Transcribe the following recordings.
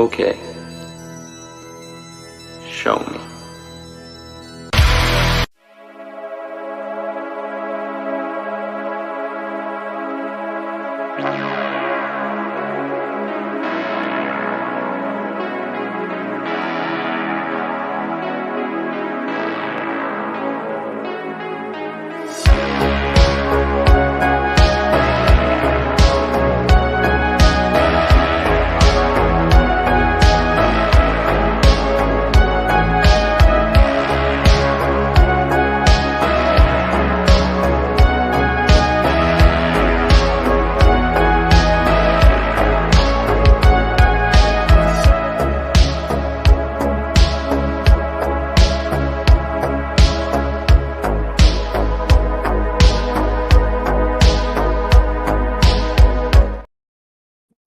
Okay. Show me.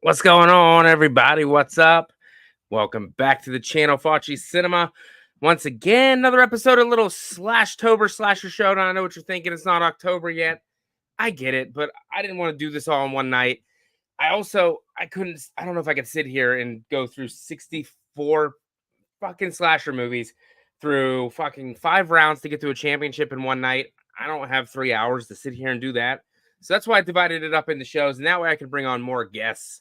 What's going on, everybody? What's up? Welcome back to the channel, FACCI'S Cinema. Once again, another episode of little SLASHTOBER Slasher Showdown. I know what you're thinking. It's not October yet. I get it, but I didn't want to do this all in one night. I don't know if I could sit here and go through 64 fucking slasher movies through fucking 5 rounds to get to a championship in one night. I don't have 3 hours to sit here and do that. So that's why I divided it up into shows, and that way I can bring on more guests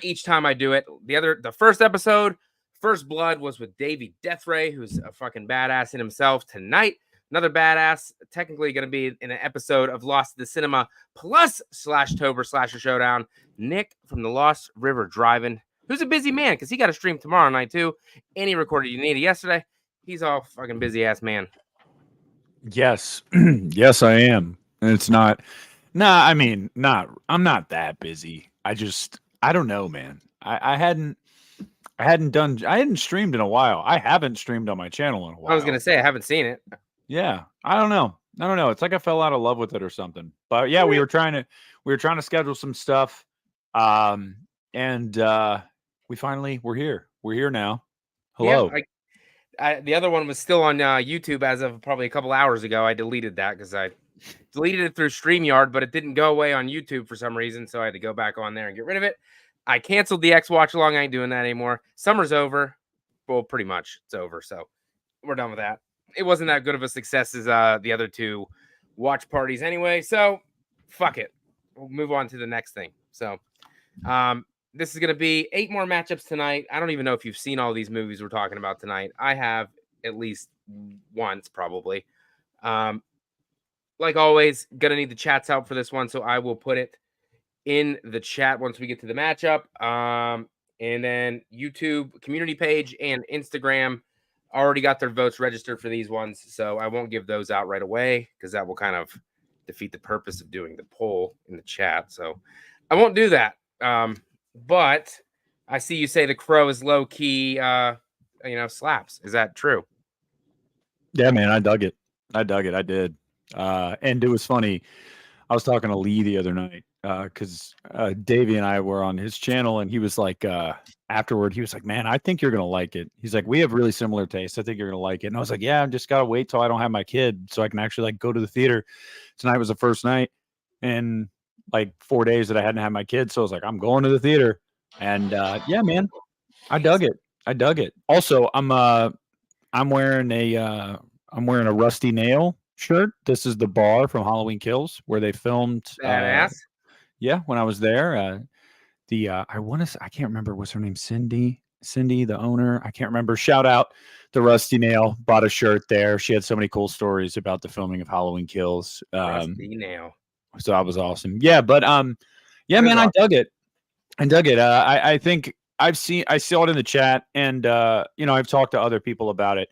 each time I do it. The first episode, First Blood, was with Davey Deathray, who's a fucking badass in himself. Tonight, another badass, technically going to be in an episode of Lost to the Cinema plus SLASHTOBER Slasher Showdown, Nick from the Lost River Drive-In, who's a busy man because he got a stream tomorrow night too, and he recorded You Need It yesterday. He's all fucking busy ass man. Yes. Yes, I am. And it's not. Nah, I mean, I'm not that busy. I don't know, man. I hadn't streamed in a while. I haven't streamed on my channel in a while. I was gonna say I haven't seen it. Yeah, I don't know. It's like I fell out of love with it or something. But yeah, we were trying to schedule some stuff. And we're here. We're here now. Hello. Yeah, the other one was still on YouTube as of probably a couple hours ago. I deleted that because I deleted it through StreamYard, but it didn't go away on YouTube for some reason, so I had to go back on there and get rid of it. I canceled the X Watch Along. I ain't doing that anymore. Summer's over. Well, pretty much it's over, so we're done with that. It wasn't that good of a success as the other 2 watch parties anyway, so fuck it. We'll move on to the next thing. So this is going to be 8 more matchups tonight. I don't even know if you've seen all these movies we're talking about tonight. I have at least once, probably. Like always, going to need the chat's help for this one, so I will put it in the chat once we get to the matchup. And then YouTube community page and Instagram already got their votes registered for these ones, so I won't give those out right away because that will kind of defeat the purpose of doing the poll in the chat. So I won't do that. But I see you say The Crow is low key, slaps. Is that true? Yeah, man, I dug it. I did. And it was funny. I was talking to Lee the other night because Davey and I were on his channel, and he was like, afterward, he was like, man, I think you're going to like it. He's like, we have really similar tastes. I think you're going to like it. And I was like, yeah, I just got to wait till I don't have my kid so I can actually like go to the theater. Tonight was the first night in like 4 days that I hadn't had my kid. So I was like, I'm going to the theater. And yeah, man, I dug it. Also, I'm wearing a Rusty Nail shirt. This is the bar from Halloween Kills where they filmed. Badass. Yeah, when I was there, I can't remember what's her name, Cindy, the owner. I can't remember. Shout out to Rusty Nail. Bought a shirt there. She had so many cool stories about the filming of Halloween Kills. Rusty Nail. So that was awesome. Yeah, but yeah, man, awesome. I dug it. I think I saw it in the chat, and I've talked to other people about it.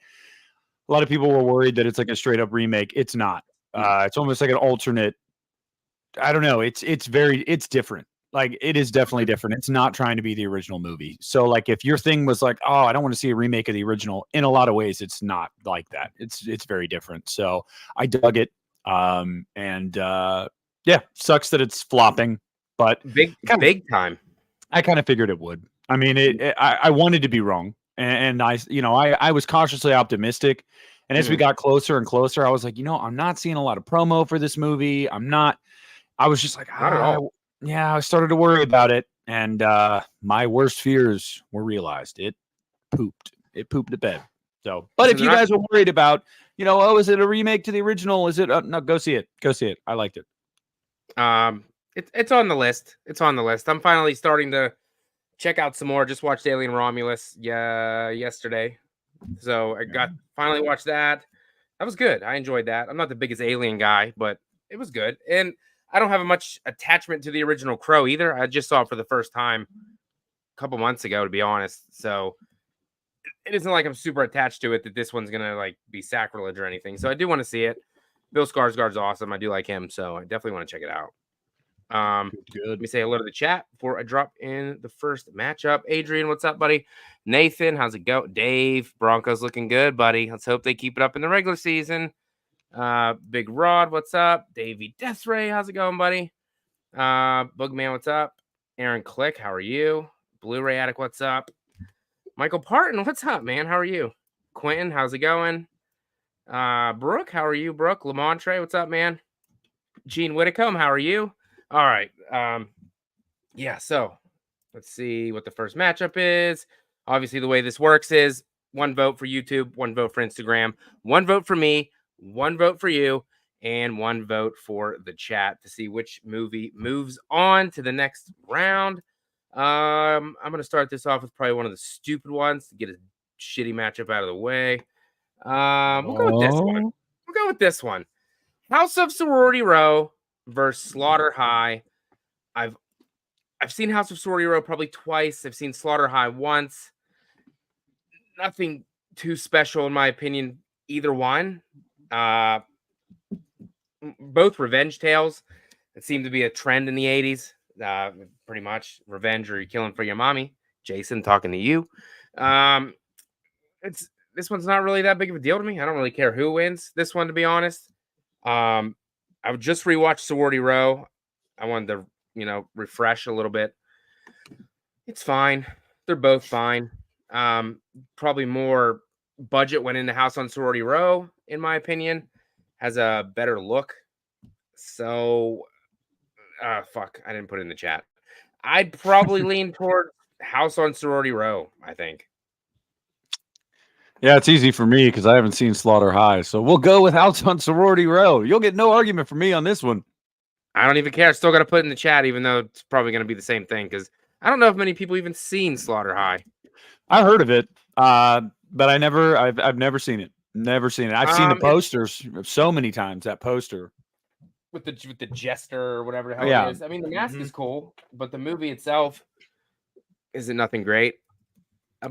A lot of people were worried that it's like a straight up remake. It's not. It's almost like an alternate. I don't know. It's different. Like, it is definitely different. It's not trying to be the original movie. So like, if your thing was like, oh, I don't want to see a remake of the original, in a lot of ways, it's not like that. It's very different. So I dug it. Yeah, sucks that it's flopping, but big time. I kind of figured it would. I mean, I wanted to be wrong. And I was cautiously optimistic. And as we got closer and closer, I was like, I'm not seeing a lot of promo for this movie. I was just like, not at all. Yeah, I started to worry about it. And my worst fears were realized. It pooped. It pooped the bed. So, but So if you guys are worried about, oh, is it a remake to the original? Is it? No, go see it. Go see it. I liked it. It's on the list. It's on the list. I'm finally starting to check out some more. Just watched Alien Romulus yesterday. So I finally watched that. That was good. I enjoyed that. I'm not the biggest Alien guy, but it was good. And I don't have much attachment to the original Crow either. I just saw it for the first time a couple months ago, to be honest. So it isn't like I'm super attached to it that this one's gonna like be sacrilege or anything. So I do want to see it. Bill Skarsgård's awesome. I do like him, so I definitely want to check it out. Good. Let me say hello to the chat before I drop in the first matchup. Adrian, what's up, buddy? Nathan, how's it go? Dave, Broncos looking good, buddy. Let's hope they keep it up in the regular season. Big Rod, what's up? Davey Deathray, how's it going, buddy? Boogman, what's up? Aaron Click, how are you? Blu-ray Addict, what's up? Michael Parton, what's up, man? How are you? Quentin, how's it going? Brooke, how are you, Brooke? Lamontre, what's up, man? Gene Whitcomb, how are you? All right. Yeah, so let's see what the first matchup is. Obviously, the way this works is 1 vote for YouTube, 1 vote for Instagram, 1 vote for me, 1 vote for you, and 1 vote for the chat to see which movie moves on to the next round. I'm going to start this off with probably one of the stupid ones to get a shitty matchup out of the way. We'll go with this one. We'll go with this one. House of Sorority Row versus Slaughter High. I've seen House of Sorority Row probably twice. I've seen Slaughter High once. Nothing too special in my opinion, either one. Both revenge tales. It seemed to be a trend in the 80s. Pretty much revenge or you're killing for your mommy. Jason, talking to you. This one's not really that big of a deal to me. I don't really care who wins this one, to be honest. I would just rewatch Sorority Row. I wanted to, refresh a little bit. It's fine. They're both fine. Probably more budget went into House on Sorority Row, in my opinion. Has a better look. So, fuck, I didn't put it in the chat. I'd probably lean toward House on Sorority Row, I think. Yeah, it's easy for me because I haven't seen Slaughter High. So we'll go with House on Sorority Row. You'll get no argument from me on this one. I don't even care. I still got to put it in the chat, even though it's probably going to be the same thing because I don't know if many people even seen Slaughter High. I heard of it, but I've never seen it. Never seen it. I've seen the posters so many times. That poster with the jester or whatever the hell it is. I mean, the mask is cool, but the movie itself isn't nothing great.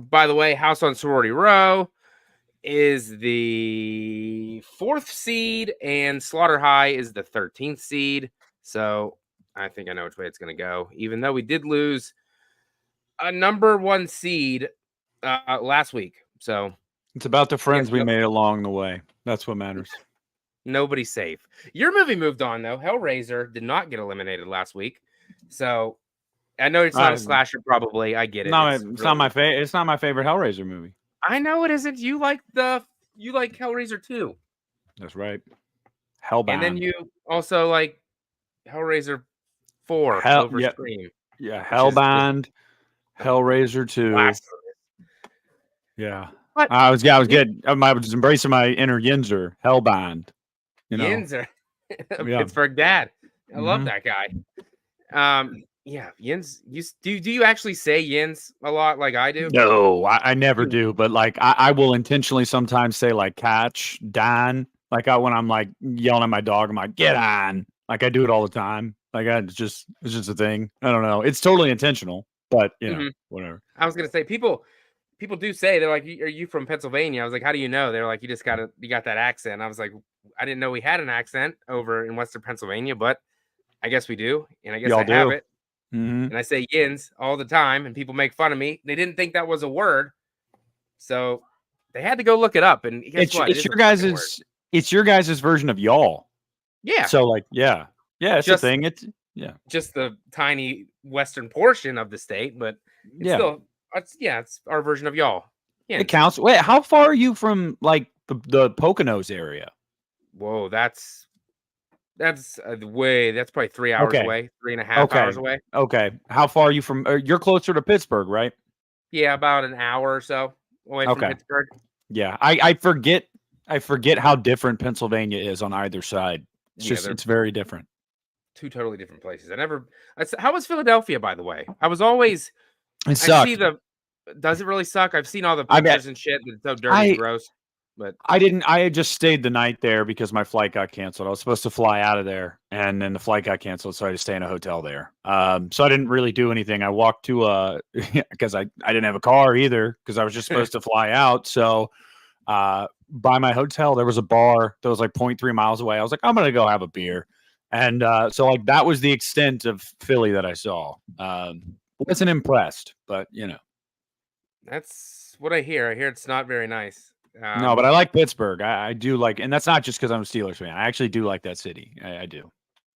By the way, House on Sorority Row is the 4th seed, and Slaughter High is the 13th seed. So I think I know which way it's going to go. Even though we did lose a number 1 seed last week, so it's about the friends we made along the way. That's what matters. Nobody's safe. Your movie moved on though. Hellraiser did not get eliminated last week, so I know it's not a slasher. Probably, I get it. It's not my favorite. It's not my favorite Hellraiser movie. I know it isn't. You like Hellraiser 2. That's right. Hellbound. And then you also like Hellraiser 4 over Scream. Yeah, Hellbound, Hellraiser 2. Yeah. What? I was good. I was embracing my inner Yinzer. Hellbound. Yinzer. Pittsburgh dad. I love that guy. Yeah, Yins. Do you actually say Yins a lot like I do? No, I never do. But like I will intentionally sometimes say like catch, Dan. Like when I'm like yelling at my dog, I'm like, get on. Like I do it all the time. Like it's just a thing. I don't know. It's totally intentional, but whatever. I was gonna say people do say they're like, are you from Pennsylvania? I was like, how do you know? They're like, you got that accent. I was like, I didn't know we had an accent over in Western Pennsylvania, but I guess we do, and I guess I have it. And I say yins all the time, and people make fun of me. They didn't think that was a word, so they had to go look it up. And guess what? It's your guys' version of y'all. Yeah. So like, yeah, it's a thing. It's just the tiny western portion of the state, but it's still, it's our version of y'all. Yeah, it counts. Wait, how far are you from like the Poconos area? Whoa, that's That's that's probably 3 hours Okay. away, 3.5 Okay. hours away. Okay. How far are you from? You're closer to Pittsburgh, right? Yeah, about an hour or so away from Okay. Pittsburgh. Yeah. I forget how different Pennsylvania is on either side. Yeah, they're It's very different. two totally different places. How was Philadelphia, by the way? I It see sucked. the does it really suck? I've seen all the I bet pictures and shit, and it's so dirty and I gross, but I had just stayed the night there because my flight got canceled. I was supposed to fly out of there, and then the flight got canceled, so I had to stay in a hotel there. So I didn't really do anything. I walked to because I didn't have a car either because I was just supposed to fly out. So by my hotel there was a bar that was like 0.3 miles away. I was like, I'm gonna go have a beer, and so like that was the extent of Philly that I saw. Wasn't impressed, but that's what I hear. I hear it's not very nice. No, but I like Pittsburgh. I do like, and that's not just because I'm a Steelers fan. I actually do like that city. I do.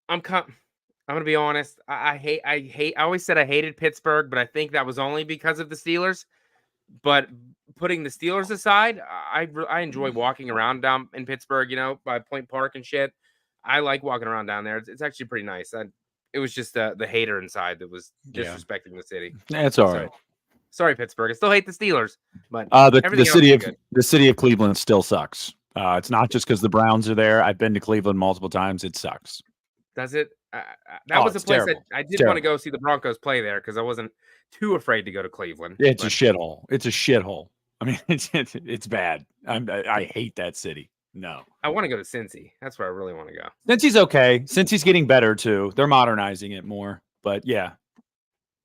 I'm gonna be honest. I always said I hated Pittsburgh, but I think that was only because of the Steelers. But putting the Steelers aside, I enjoy walking around down in Pittsburgh, by Point Park and shit. I like walking around down there. It's actually pretty nice. It was just the hater inside that was Yeah. disrespecting the city. It's all So, right. sorry, Pittsburgh. I still hate the Steelers, but The everything else city is of good. the city of Cleveland still sucks. It's not just because the Browns are there. I've been to Cleveland multiple times. It sucks. Does it? That was a It's place terrible. I It's did want to terrible. go see the Broncos play there because I wasn't too afraid to go to Cleveland. It's a But shithole. It's a shithole. I mean, it's bad. I hate that city. No. I want to go to Cincy. That's where I really want to go. Since he's okay. Since he's getting better too. They're modernizing it more. But yeah.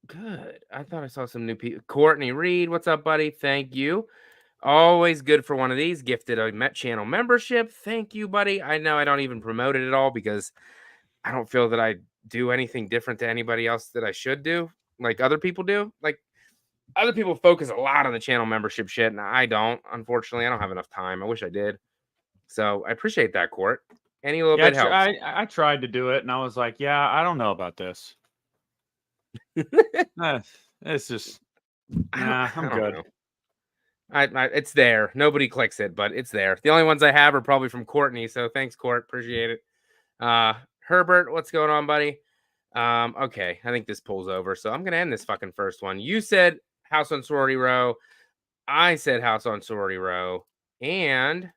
Good. I thought I saw some new people. Courtney Reed, what's up, buddy? Thank you. Always good for one of these. Gifted a Met channel membership. Thank you, buddy. I know I don't even promote it at all because I don't feel that I do anything different to anybody else that I should do, like other people do. Like other people focus a lot on the channel membership shit, and I don't. Unfortunately, I don't have enough time. I wish I did. So I appreciate that, Court. Any little Yeah, bit helps. I tried to do it and I was like, yeah, I don't know about this. It's just I'm I don't good. know. It's there. Nobody clicks it, but it's there. The only ones I have are probably from Courtney. So thanks, Court. Appreciate it. Herbert, what's going on, buddy? Okay, I think this pulls over. So I'm gonna end this fucking first one. You said House on Sorority Row. I said House on Sorority Row. And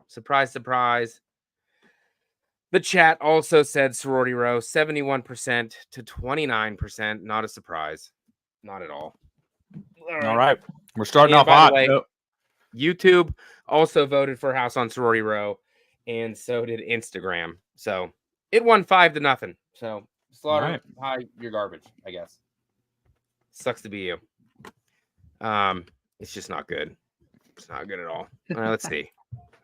surprise, surprise. The chat also said Sorority Row, 71% to 29%. Not a surprise. Not at all. All right. We're starting And off by the hot. way, YouTube also voted for House on Sorority Row, and so did Instagram. So it won 5-0. So Slaughter, hi, you're garbage, I guess. Sucks to be you. It's just not good. It's not good at all. Let's see.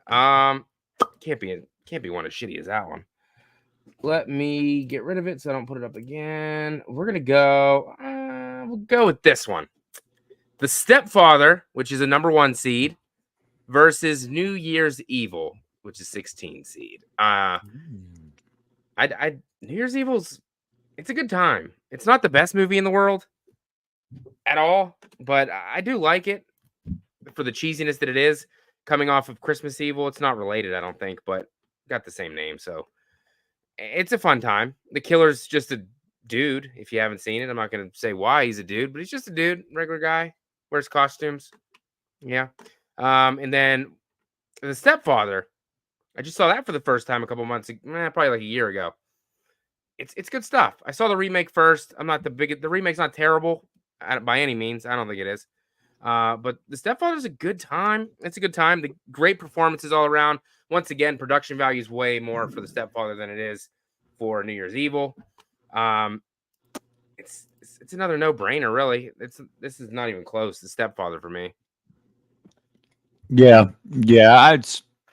Can't be one as shitty as that one. Let me get rid of it so I don't put it up again. We're gonna go. We'll go with this one. The Stepfather, which is a #1 seed, versus New Year's Evil, which is 16 seed. New Year's Evil's it's a good time. It's not the best movie in the world at all, but I do like it for the cheesiness that it is. Coming off of Christmas Evil, it's not related, I don't think, but got the same name, so it's a fun time. The killer's just a dude. If you haven't seen it, I'm not gonna say why he's a dude, but he's just a dude, regular guy, wears costumes. Yeah. And then The Stepfather, I just saw that for the first time a couple months ago, probably like a year ago. It's good stuff. I saw the remake first. I'm not the remake's not terrible by any means. I don't think it is. But The Stepfather's a good time. It's a good time. The great performances all around. Once again, production value is way more for The Stepfather than it is for New Year's Evil. It's another no-brainer, really. This is not even close. The Stepfather for me. Yeah.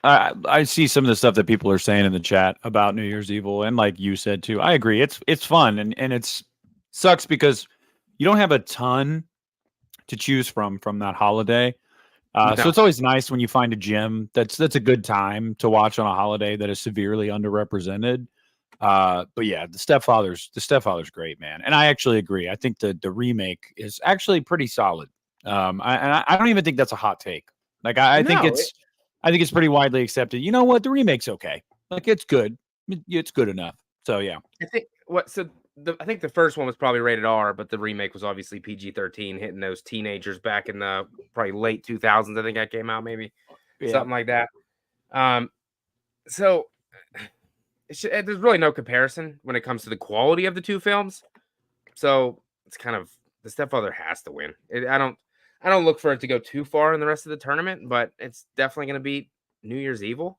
I see some of the stuff that people are saying in the chat about New Year's Evil, and like you said too, I agree. It's fun and it's sucks because you don't have a ton to choose from that holiday. No. So it's always nice when you find a gem that's a good time to watch on a holiday that is severely underrepresented. But yeah, the Stepfather's great, man, and I actually agree. I think the remake is actually pretty solid. I don't even think that's a hot take. Like I think it's pretty widely accepted. You know what? The remake's okay. Like it's good. it's good enough. So yeah, I think I think the first one was probably rated R, but the remake was obviously PG-13, hitting those teenagers back in the probably late 2000s. I think that came out, maybe something like that. So there's really no comparison when it comes to the quality of the two films. So it's kind of the Stepfather has to win. I don't look for it to go too far in the rest of the tournament, but it's definitely going to beat New Year's Evil.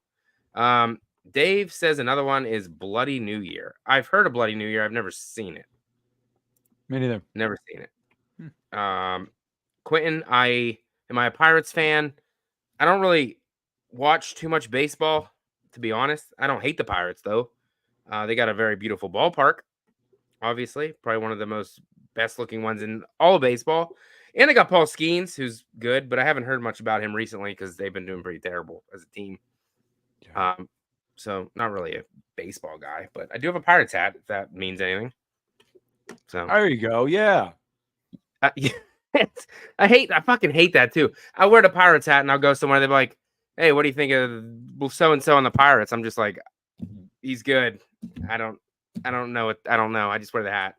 Dave says another one is Bloody New Year. I've heard of Bloody New Year. I've never seen it. Me neither. Never seen it. Quentin, am I a Pirates fan? I don't really watch too much baseball, to be honest. I don't hate the Pirates, though. They got a very beautiful ballpark, obviously. Probably one of the most best-looking ones in all of baseball. And they got Paul Skeens, who's good, but I haven't heard much about him recently because they've been doing pretty terrible as a team. Yeah. So not really a baseball guy, but I do have a Pirates hat, if that means anything. So there you go. Yeah. I fucking hate that too. I wear the Pirates hat and I'll go somewhere. They're like, "Hey, what do you think of so and so on the Pirates?" I'm just like, "He's good." I don't know it. I don't know. I just wear the hat.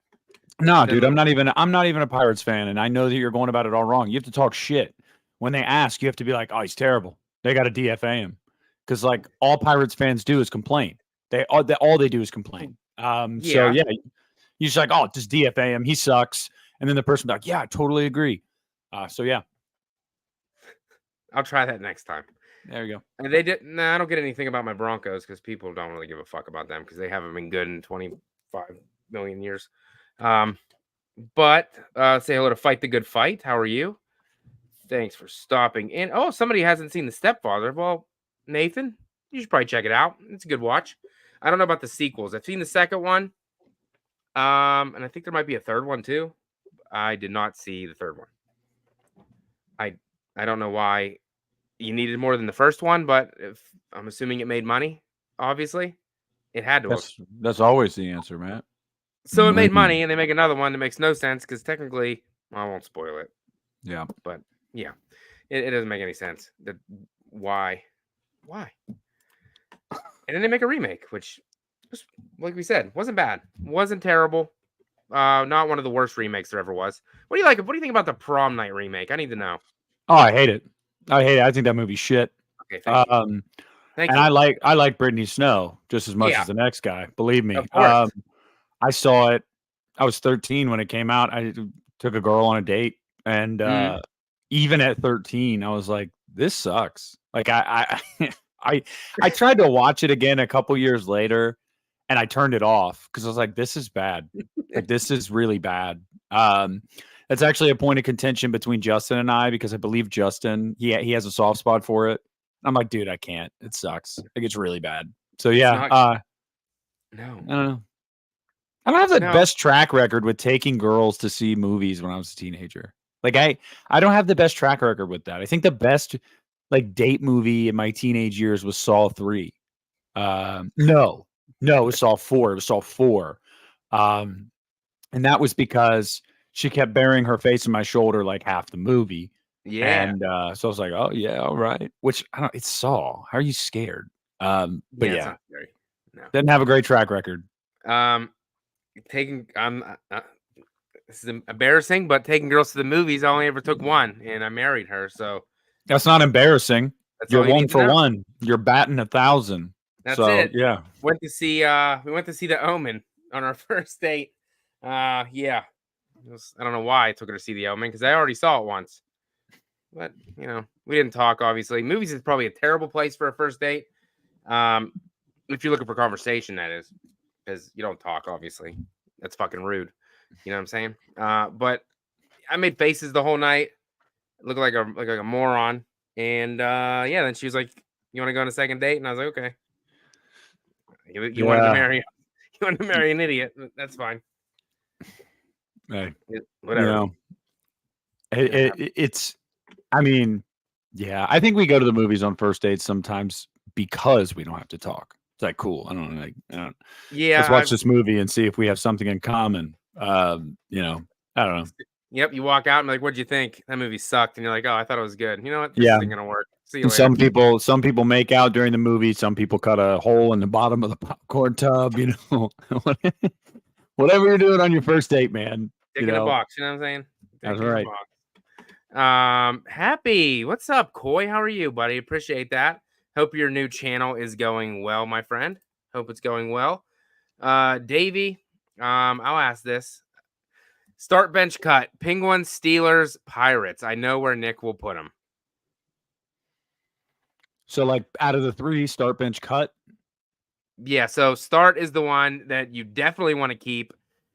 No, dude, I'm not even a Pirates fan, and I know that you're going about it all wrong. You have to talk shit. When they ask, you have to be like, "Oh, he's terrible. They got to DFA him," because like all Pirates fans do is complain. All they do is complain. So yeah, you're just like, "Oh, just DFA him. He sucks." And then the person be like, "Yeah, I totally agree." So yeah, I'll try that next time. There you go. And they did. I don't get anything about my Broncos because people don't really give a fuck about them because they haven't been good in 25 million years. But say hello to Fight the Good Fight. How are you? Thanks for stopping in. Oh, somebody hasn't seen The Stepfather. Well, Nathan, you should probably check it out. It's a good watch. I don't know about the sequels. I've seen the second one. And I think there might be a third one too. I did not see the third one. I don't know why you needed more than the first one, but I'm assuming it made money. Obviously, it had to. That's always the answer, Matt. So it made money, and they make another one that makes no sense because technically, I won't spoil it. Yeah, but yeah, it doesn't make any sense. Why? And then they make a remake, which, like we said, wasn't bad, wasn't terrible. Not one of the worst remakes there ever was. What do you like? What do you think about the Prom Night remake? I need to know. Oh, I hate it. I think that movie's shit. Okay, thank you. Thank you. I like Brittany Snow just as much as the next guy. Believe me. I saw it. I was 13 when it came out. I took a girl on a date, and even at 13, I was like, "This sucks." Like I tried to watch it again a couple years later, and I turned it off because I was like, "This is bad. Like this is really bad." That's actually a point of contention between Justin and I because I believe Justin he has a soft spot for it. I'm like, dude, I can't. It sucks. Like it's really bad. So yeah, no, I don't know. I don't have the best track record with taking girls to see movies when I was a teenager. Like I don't have the best track record with that. I think the best like date movie in my teenage years was Saw 3. No, it was Saw 4. It was Saw 4. And that was because she kept burying her face in my shoulder like half the movie. Yeah. And so I was like, oh yeah, all right. Which it's Saw. How are you scared? But yeah. It's not scary. No. Didn't have a great track record. This is embarrassing, but taking girls to the movies, I only ever took one, and I married her. So that's not embarrassing. You're 1 for 1. You're batting 1,000. That's it. Yeah. We went to see The Omen on our first date. Yeah. I don't know why I took her to see The Omen because I already saw it once. But we didn't talk. Obviously, movies is probably a terrible place for a first date. If you're looking for conversation, that is, because you don't talk. Obviously, that's fucking rude. You know what I'm saying? But I made faces the whole night. Looked like a moron. And then she was like, "You want to go on a second date?" And I was like, "Okay." You wanted to marry an idiot. That's fine. Hey, whatever. It's. I mean, yeah. I think we go to the movies on first dates sometimes because we don't have to talk. It's like cool. I don't know. Let's watch this movie and see if we have something in common. I don't know. Yep. You walk out and like, "What'd you think? That movie sucked." And you're like, "Oh, I thought it was good." You know what? This yeah. isn't gonna work. See you later. Some people make out during the movie. Some people cut a hole in the bottom of the popcorn tub. You know, whatever you're doing on your first date, man. Dick in a box. You know what I'm saying? That's right. Happy. What's up, Coy? How are you, buddy? Appreciate that. Hope your new channel is going well, my friend. Hope it's going well. Davey, I'll ask this. Start bench cut. Penguins, Steelers, Pirates. I know where Nick will put them. So, like, out of the three, start bench cut? Yeah, so start is the one that you definitely want to keep.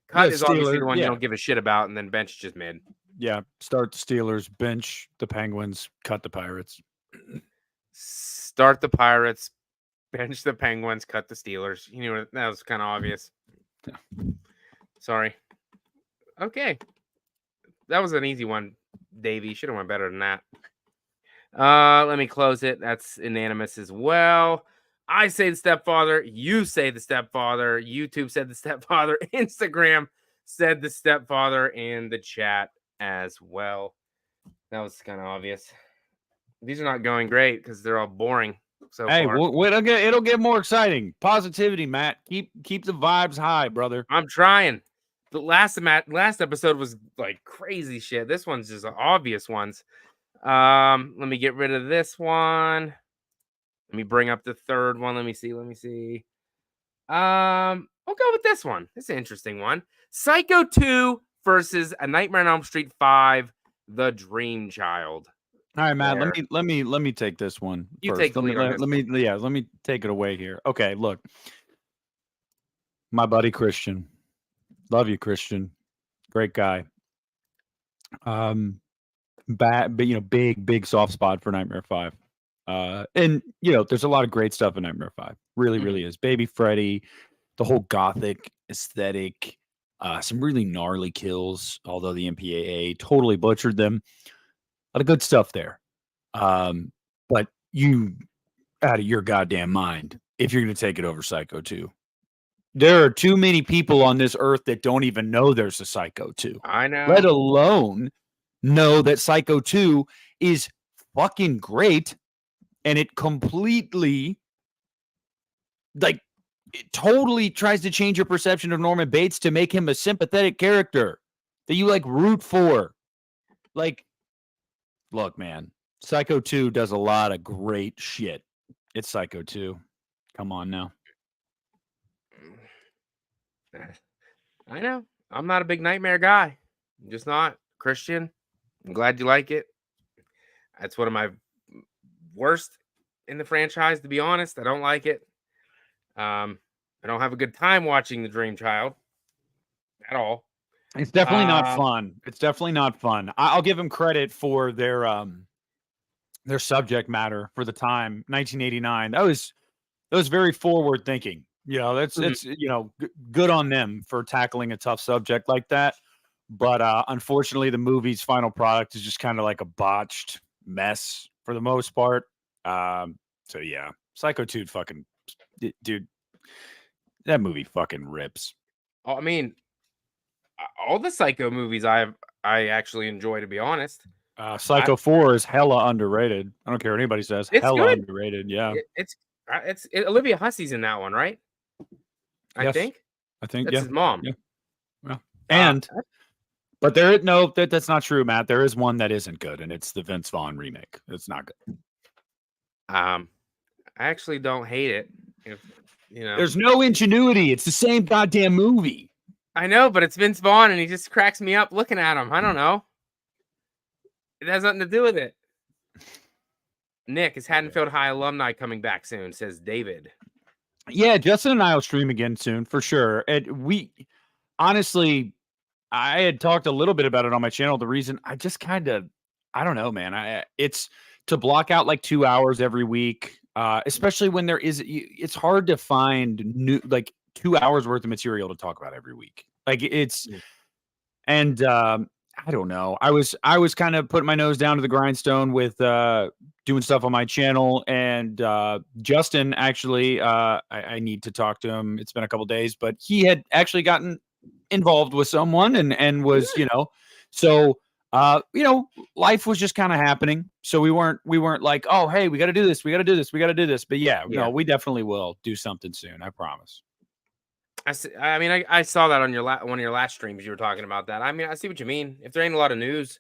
Cut is obviously the one you don't give a shit about, and then bench is just mid. Yeah, start the Steelers, bench the Penguins, cut the Pirates. Start the Pirates, bench the Penguins, cut the Steelers. You knew that was kind of obvious. Yeah. Sorry. Okay. That was an easy one, Davey. Should have went better than that. Let me close it. That's unanimous as well. I say the stepfather. You say the stepfather. YouTube said the stepfather. Instagram said the stepfather, and the chat as well. That was kind of obvious. These are not going great because they're all boring so far. It'll get more exciting. Positivity, Matt. Keep the vibes high, brother. I'm trying. The last episode was like crazy shit. This one's just obvious ones. Let me get rid of this one. Let me bring up the third one. Let me see. I'll go with this one. This is an interesting one. Psycho 2 versus A Nightmare on Elm Street 5, The Dream Child. All right, Matt. Let me take this one. You first. take the lead on this one. Let me take it away here. Okay, look. My buddy Christian. Love you, Christian. Great guy. Big soft spot for Nightmare 5. And there's a lot of great stuff in Nightmare 5. Really is. Baby Freddy, the whole gothic aesthetic, some really gnarly kills, although the MPAA totally butchered them. A lot of good stuff there. But you out of your goddamn mind if you're going to take it over Psycho 2. There are too many people on this earth that don't even know there's a Psycho 2. I know. Let alone know that Psycho 2 is fucking great, and it completely, it totally tries to change your perception of Norman Bates to make him a sympathetic character that you root for. Look, man, Psycho 2 does a lot of great shit. It's Psycho 2. Come on now. I know. I'm not a big Nightmare guy. I'm just not. Christian, I'm glad you like it. That's one of my worst in the franchise, to be honest. I don't like it. I don't have a good time watching The Dream Child at all. It's definitely not fun. It's definitely not fun. I'll give them credit for their subject matter for the time, 1989. That was very forward thinking. That's good on them for tackling a tough subject like that. But unfortunately, the movie's final product is just kind of like a botched mess for the most part. So yeah, Psycho 2 fucking dude, that movie fucking rips. I mean, all the Psycho movies I actually enjoy, to be honest. Psycho 4 is hella underrated. I don't care what anybody says. It's hella good. Underrated. Yeah, it's Olivia Hussey's in that one, right? Yes. I think that's his mom. Yeah. Well, but that's not true, Matt. There is one that isn't good, and it's the Vince Vaughn remake. It's not good. I actually don't hate it. There's no ingenuity. It's the same goddamn movie. I know, but it's Vince Vaughn, and he just cracks me up looking at him. I don't know. It has nothing to do with it. Nick, is Haddonfield High alumni coming back soon? Says David. Yeah, Justin and I will stream again soon for sure. Honestly, I had talked a little bit about it on my channel. The reason I just I don't know, man. It's to block out 2 hours every week, especially when it's hard to find new 2 hours worth of material to talk about every week. And I don't know. I was kind of putting my nose down to the grindstone with doing stuff on my channel, and Justin actually, I need to talk to him. It's been a couple days, but he had actually gotten involved with someone and was, so You know, life was just kind of happening. So we weren't like, oh, hey, we got to do this. We got to do this. We got to do this. But yeah, no, we definitely will do something soon. I promise. I mean, I saw that on your one of your last streams. You were talking about that. I mean, I see what you mean. If there ain't a lot of news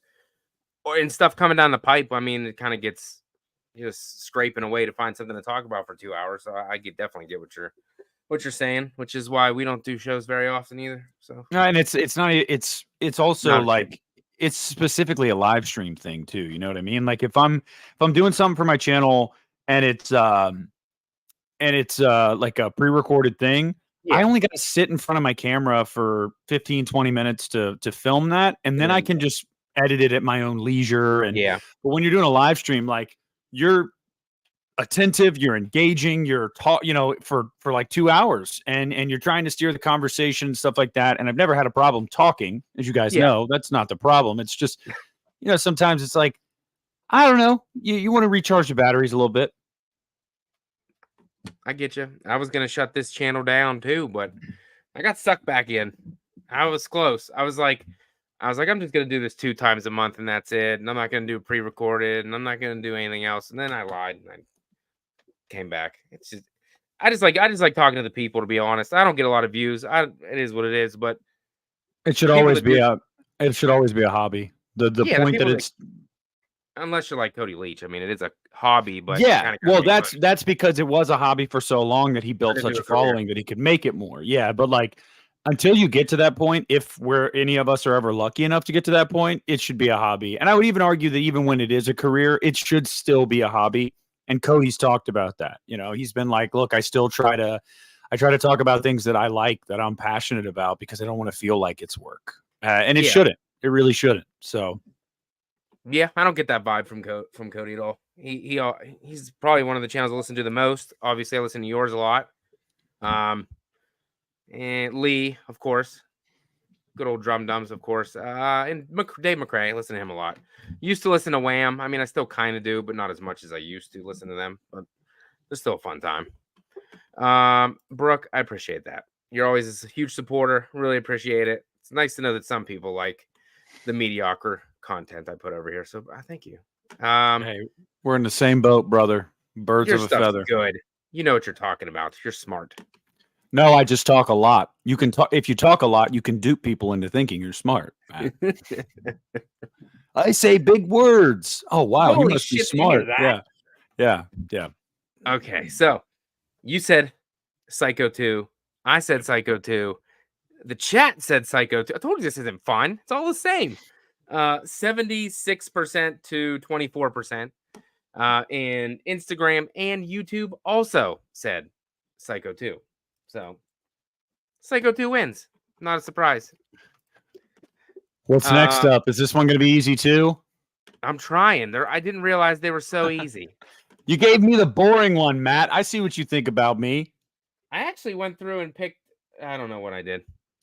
and stuff coming down the pipe, I mean, it kind of gets just scraping away to find something to talk about for 2 hours. So I definitely get what you're saying, which is why we don't do shows very often either. So no, and it's also like it's specifically a live stream thing too. You know what I mean? Like if I'm doing something for my channel and it's like a pre-recorded thing, I only got to sit in front of my camera for 15, 20 minutes to film that, and then I can just edit it at my own leisure. And but when you're doing a live stream, like you're attentive, you're engaging, you're for like 2 hours, and you're trying to steer the conversation and stuff like that. And I've never had a problem talking, as you guys know. That's not the problem. It's just, sometimes it's like, I don't know, you want to recharge the batteries a little bit. I get you. I was gonna shut this channel down too, but I got sucked back in. I was close. I was like, I'm just gonna do this 2 times a month and that's it. And I'm not gonna do pre-recorded, and I'm not gonna do anything else. And then I lied and I came back. It's just I just like talking to the people, to be honest. I don't get a lot of views. It is what it is, but it should always be a hobby. The point that it's unless you're like Cody Leach. I mean, it is a hobby, but well, that's because it was a hobby for so long that he built such a following that he could make it more. Yeah, but like until you get to that point, if any of us are ever lucky enough to get to that point, it should be a hobby. And I would even argue that even when it is a career, it should still be a hobby. And Cody's talked about that. He's been like, look, I try to talk about things that I like, that I'm passionate about, because I don't want to feel like it's work. And it shouldn't. It really shouldn't. So yeah, I don't get that vibe from Cody at all. He's probably one of the channels I listen to the most. Obviously, I listen to yours a lot. And Lee, of course. Good old Drum Dums, of course. And Dave McRae, listen to him a lot. Used to listen to Wham. I mean, I still kind of do, but not as much as I used to listen to them. But it's still a fun time. Brooke, I appreciate that. You're always a huge supporter. Really appreciate it. It's nice to know that some people like the mediocre content I put over here. So thank you. Hey, we're in the same boat, brother. Birds of a feather. Good. You know what you're talking about. You're smart. No, I just talk a lot. You can talk. If you talk a lot, you can dupe people into thinking you're smart. I say big words. Oh, wow. Holy you must be smart. Yeah. Okay. So you said Psycho 2. I said Psycho 2. The chat said Psycho 2. I told you this isn't fun. It's all the same. 76% to 24%. And Instagram and YouTube also said Psycho 2. So Psycho 2 wins. Not a surprise. What's next up? Is this one going to be easy too? I'm trying. I didn't realize they were so easy. You gave me the boring one, Matt. I see what you think about me. I actually went through and picked. I don't know what I did.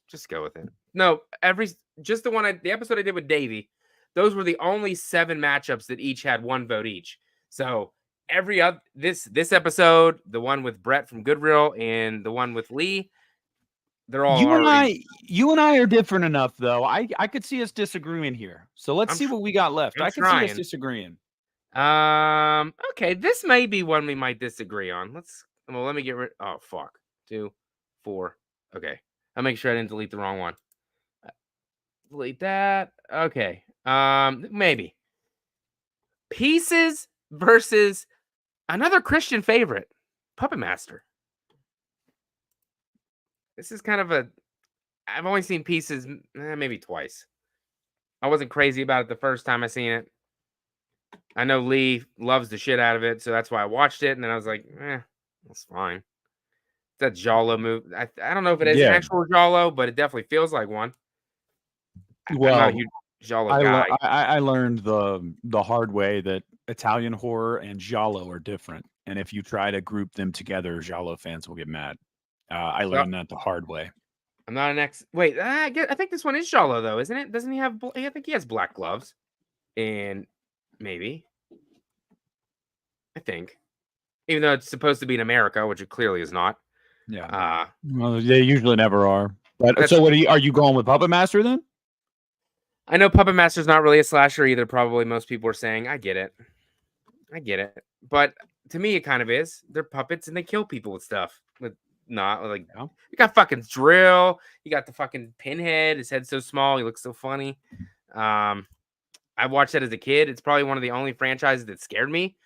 Just go with it. No, the episode I did with Davey. Those were the only 7 matchups that each had 1 vote each. So every other this episode, the one with Brett from Goodreal and the one with Lee, they're all you and I are different enough though. I could see us disagreeing here. So let's see what we got left. I can see us disagreeing. Okay, this may be one we might disagree on. Let me get rid. Oh fuck. 2, 4. Okay. I'll make sure I didn't delete the wrong one. Delete that. Okay. Maybe. Pieces versus another Christian favorite, Puppet Master. This is kind of I've only seen Pieces maybe twice. I wasn't crazy about it the first time I seen it. I know Lee loves the shit out of it, so that's why I watched it, and then I was like, that's fine. It's that Jalo move. I don't know if it is an actual Jalo, but it definitely feels like one. Well, I'm not a huge Jalo guy. I learned the hard way that Italian horror and Jalo are different, and if you try to group them together, Jalo fans will get mad. I learned that the hard way. I'm not an ex. Wait, I think this one is Jalo though, isn't it? Doesn't he have? I think he has black gloves, and maybe. I think, even though it's supposed to be in America, which it clearly is not. Yeah. Well, they usually never are. But so, what are you going with Puppet Master then? I know Puppet Master's not really a slasher either. Probably most people are saying, I get it. But to me, it kind of is. They're puppets and they kill people with stuff. With not like Yeah. you got fucking Drill. You got the fucking Pinhead. His head's so small. He looks so funny. I watched that as a kid. It's probably one of the only franchises that scared me.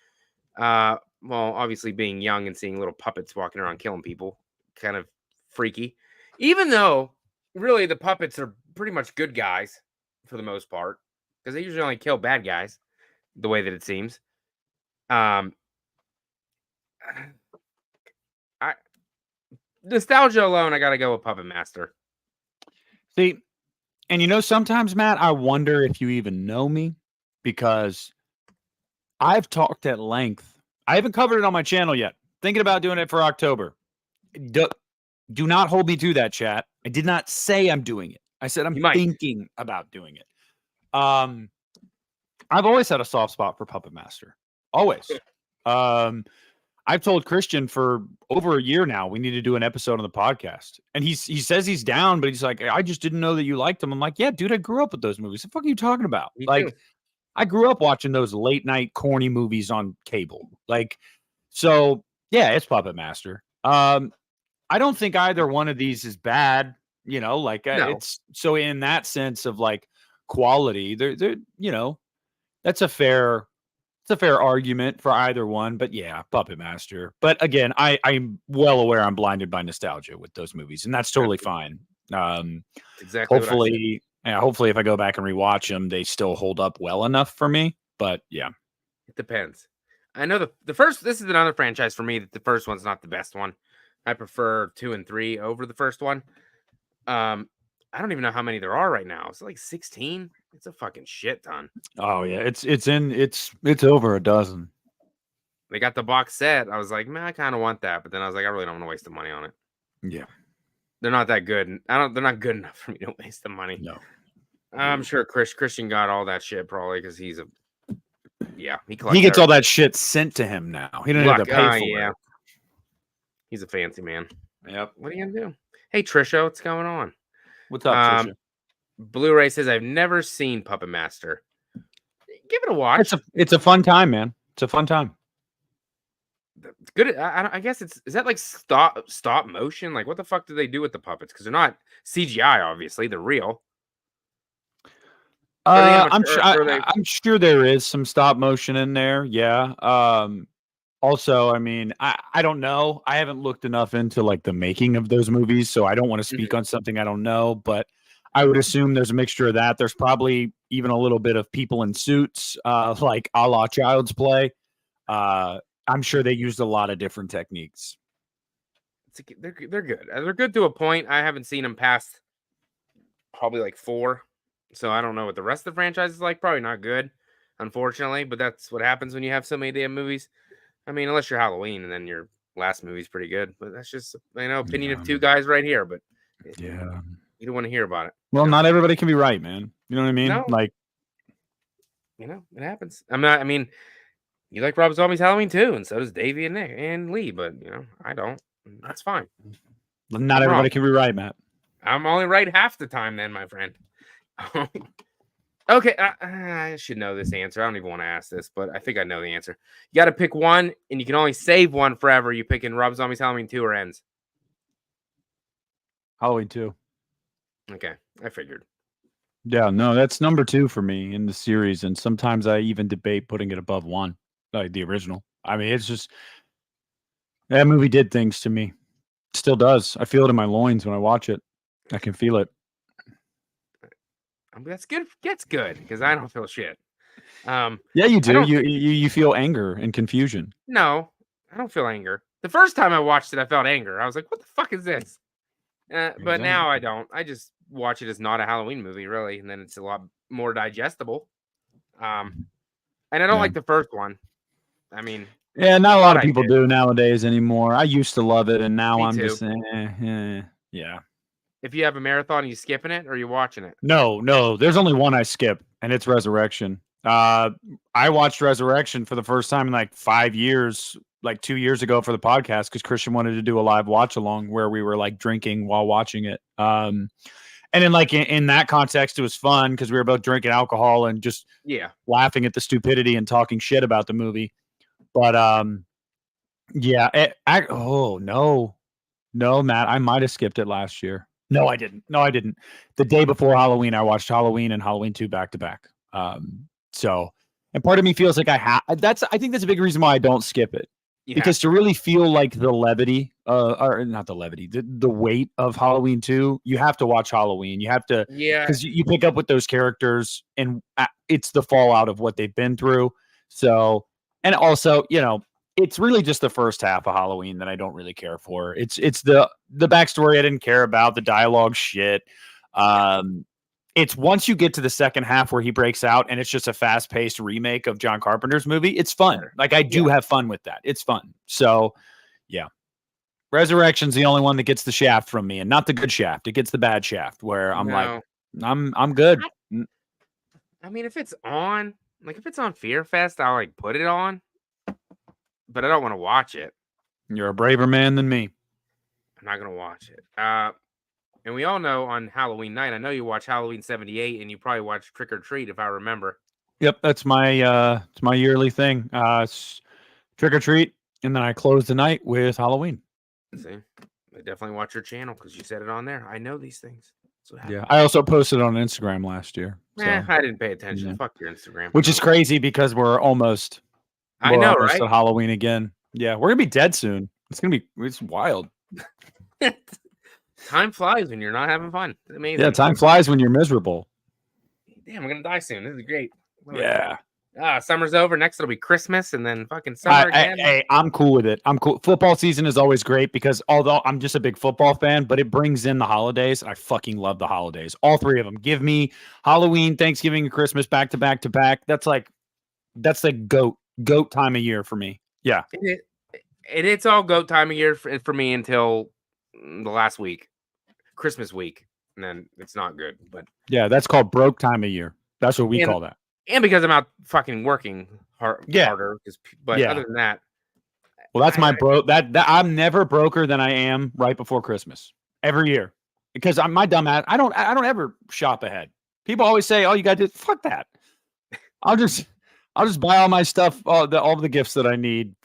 Well, obviously being young and seeing little puppets walking around killing people, kind of freaky. Even though, really, the puppets are pretty much good guys for the most part, because they usually only kill bad guys, the way that it seems. I nostalgia alone, I gotta go with Puppet Master. See, and sometimes, Matt, I wonder if you even know me, because I've talked at length. I haven't covered it on my channel yet. Thinking about doing it for October. Do not hold me to that, chat. I did not say I'm doing it. I said I'm thinking about doing it. I've always had a soft spot for Puppet Master. Always. I've told Christian for over a year now we need to do an episode on the podcast. And he says he's down, but he's like, I just didn't know that you liked them. I'm like, yeah, dude, I grew up with those movies. What the fuck are you talking about? Me like, too. I grew up watching those late night corny movies on cable. Like, so yeah, it's Puppet Master. I don't think either one of these is bad. No. It's so in that sense of like quality, they're that's a fair argument for either one. But yeah, Puppet Master. But again, I'm well aware I'm blinded by nostalgia with those movies, and that's totally fine. Exactly. Hopefully if I go back and rewatch them, they still hold up well enough for me. But yeah, it depends. I know the first. This is another franchise for me that the first one's not the best one. I prefer 2 and 3 over the first one. I don't even know how many there are right now. It's like 16. It's a fucking shit ton. Oh yeah, it's over a dozen. They got the box set. I was like, man, I kind of want that, but then I was like, I really don't want to waste the money on it. Yeah, they're not that good. They're not good enough for me to waste the money. No, I'm sure Christian got all that shit probably because he gets all that shit sent to him now. He doesn't have to pay for it. He's a fancy man. Yep. What are you gonna do? Hey Trisha, what's going on? What's up, Trisha? Blu-ray says I've never seen Puppet Master. Give it a watch. It's a fun time, man. It's a fun time. It's good. I guess is that like stop motion? Like what the fuck do they do with the puppets? Because they're not CGI, obviously. They're real. I'm sure there is some stop motion in there. Yeah. Also, I mean, I don't know. I haven't looked enough into like the making of those movies, so I don't want to speak on something I don't know, but I would assume there's a mixture of that. There's probably even a little bit of people in suits, like a la Child's Play. I'm sure they used a lot of different techniques. They're good. They're good to a point. I haven't seen them past probably like 4, so I don't know what the rest of the franchise is like. Probably not good, unfortunately, but that's what happens when you have so many damn movies. I mean, unless you're Halloween, and then your last movie's pretty good. But that's just, opinion of 2 guys right here. But yeah, you don't want to hear about it. Well, not everybody can be right, man. You know what I mean? No. Like, it happens. I mean, you like Rob Zombie's Halloween too, and so does Davey and Nick and Lee. But I don't. That's fine. Not everybody can be right, Matt. I'm only right half the time, then, my friend. Okay, I should know this answer. I don't even want to ask this, but I think I know the answer. You got to pick one, and you can only save one forever. You picking Rob Zombie's Halloween 2 or Ends? Halloween 2. Okay, I figured. Yeah, no, that's number 2 for me in the series, and sometimes I even debate putting it above 1, like the original. I mean, it's just that movie did things to me. Still does. I feel it in my loins when I watch it. I can feel it. That's good. Gets good because I don't feel shit. Yeah, you do. You feel anger and confusion. No, I don't feel anger. The first time I watched it, I felt anger. I was like, "What the fuck is this?" But now I don't. I just watch it as not a Halloween movie, really, and then it's a lot more digestible. And I don't like the first one. I mean, yeah, not a lot of people do nowadays anymore. I used to love it, and now I'm just yeah. If you have a marathon, are you skipping it or are you watching it? No. There's only one I skip, and it's Resurrection. I watched Resurrection for the first time in like 5 years, like 2 years ago for the podcast, because Christian wanted to do a live watch along where we were like drinking while watching it. And And then, like in that context, it was fun because we were both drinking alcohol and just laughing at the stupidity and talking shit about the movie. But yeah. No, Matt, I might have skipped it last year. No, I didn't. The day before Halloween, I watched Halloween and Halloween 2 back to back. So, and part of me feels like I think that's a big reason why I don't skip it. Because to really feel like the levity, or not the levity, the weight of Halloween 2, you have to watch Halloween. You have to, because you pick up with those characters, and it's the fallout of what they've been through. So, and also, it's really just the first half of Halloween that I don't really care for. It's the backstory I didn't care about, the dialogue shit. It's once you get to the second half where he breaks out and it's just a fast-paced remake of John Carpenter's movie, it's fun. Like, I do have fun with that. It's fun. So, yeah. Resurrection's the only one that gets the shaft from me, and not the good shaft. It gets the bad shaft where I'm like, I'm good. I mean, if it's on Fear Fest, I'll like put it on, but I don't want to watch it. You're a braver man than me. I'm not gonna watch it. And we all know on Halloween night, I know you watch Halloween 78, and you probably watch Trick or Treat, if I remember. Yep, that's my it's my yearly thing. It's Trick or Treat, and then I close the night with Halloween. See, I definitely watch your channel because you said it on there. I know these things. Yeah, I also posted on Instagram last year. So. I didn't pay attention. Yeah. Fuck your Instagram. Which is crazy because we're almost. I know, right? At Halloween again. Yeah, we're gonna be dead soon. It's wild. Time flies when you're not having fun. It's amazing. Yeah, time flies when you're miserable. Damn, I'm gonna die soon. This is great. Yeah. Summer's over. Next it'll be Christmas, and then fucking summer again. Hey, I'm cool with it. I'm cool. Football season is always great because although I'm just a big football fan, but it brings in the holidays. I fucking love the holidays. All three of them. Give me Halloween, Thanksgiving, and Christmas back to back to back. That's the goat time of year for me. Yeah. It's all goat time of year for me until the last week, Christmas week, and then it's not good. But yeah, that's called broke time of year. That's what we call that. And because I'm out fucking working harder. But other than that, well, that's my bro. That I'm never broker than I am right before Christmas every year because I'm my dumb ass. I don't ever shop ahead. People always say, "Oh, you got to fuck that." I'll just buy all my stuff, all the gifts that I need,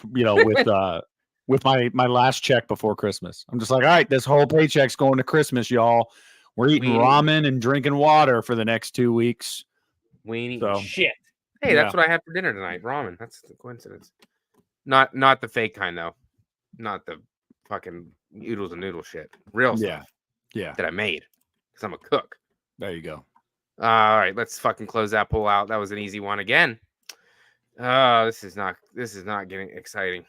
with my last check before Christmas. I'm just like, all right, this whole paycheck's going to Christmas, y'all. We're eating ramen and drinking water for the next 2 weeks. We ain't eating shit. Hey, that's what I had for dinner tonight. Ramen. That's a coincidence. Not the fake kind though. Not the fucking oodles and noodle shit. Real stuff. Yeah. That I made because I'm a cook. There you go. All right, let's fucking close that poll out. That was an easy one again. This is not getting exciting.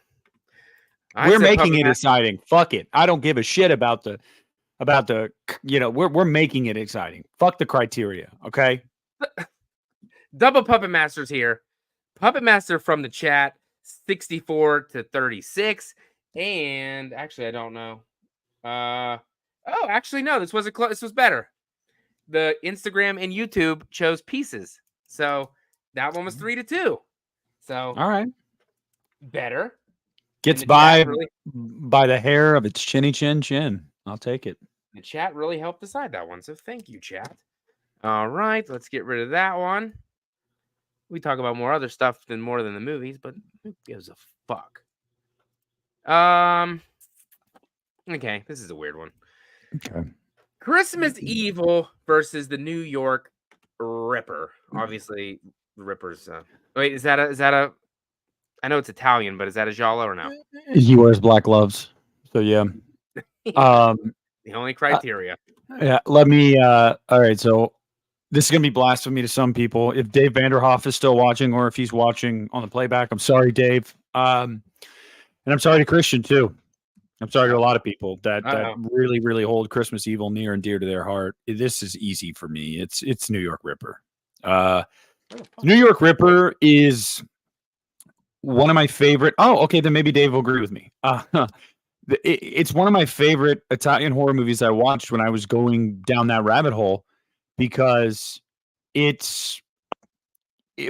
We're making it exciting. Fuck it. I don't give a shit about the we're making it exciting. Fuck the criteria, okay? Double Puppet Master's here. Puppet Master from the chat, 64 to 36. And actually, I don't know. Actually, no, this was better. The Instagram and YouTube chose Pieces. So that one was 3-2. So all right. Better. Gets by the hair of its chinny chin. I'll take it. The chat really helped decide that one. So thank you, chat. All right, let's get rid of that one. We talk about more other stuff more than the movies, but who gives a fuck? Okay, this is a weird one. Okay. Christmas Evil versus the New York Ripper. Obviously, the Ripper's. Wait, is that a? I know it's Italian, but is that a giallo or no? He wears black gloves, so yeah. The only criteria. Yeah, let me. All right, so this is gonna be blasphemy to some people. If Dave Vanderhoff is still watching, or if he's watching on the playback, I'm sorry, Dave. And I'm sorry to Christian too. I'm sorry to a lot of people that really, really hold Christmas Evil near and dear to their heart. This is easy for me. It's New York Ripper. New York Ripper is one of my favorite. Oh, okay, then maybe Dave will agree with me. It's one of my favorite Italian horror movies I watched when I was going down that rabbit hole because it's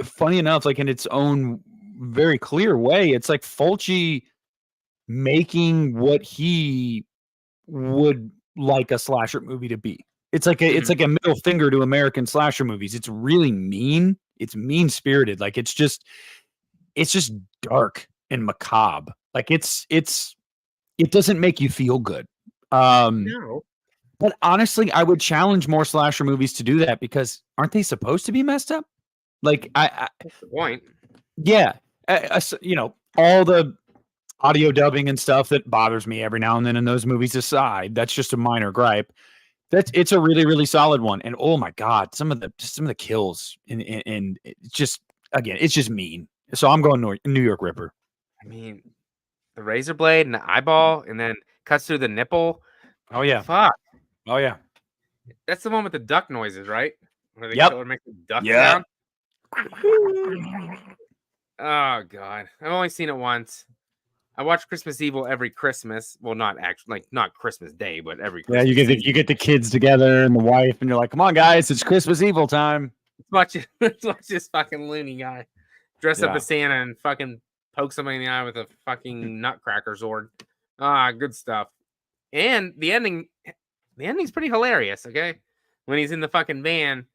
funny enough, like in its own very clear way, it's like Fulci making what he would like a slasher movie to be. It's like a middle finger to American slasher movies. It's really mean. It's mean spirited. Like it's just dark and macabre. Like it doesn't make you feel good. No. But honestly, I would challenge more slasher movies to do that because aren't they supposed to be messed up? Like That's the point. Yeah, all the audio dubbing and stuff that bothers me every now and then in those movies aside, that's just a minor gripe. It's a really, really solid one. And oh my God, some of the kills and it's just, again, it's just mean. So I'm going New York Ripper. I mean, the razor blade and the eyeball and then cuts through the nipple. Oh yeah. Fuck. Oh yeah. That's the one with the duck noises, right? Where the Yep. killer makes the duck Yeah. sound. Oh God. I've only seen it once. I watch Christmas Evil every Christmas. Well, not actually, like not Christmas Day, but every Christmas. Yeah, you get the kids together and the wife, and you're like, "Come on, guys, it's Christmas Evil time." Let's watch this fucking loony guy dress up as Santa and fucking poke somebody in the eye with a fucking nutcracker sword. Ah, good stuff. And the ending's pretty hilarious. Okay, when he's in the fucking van,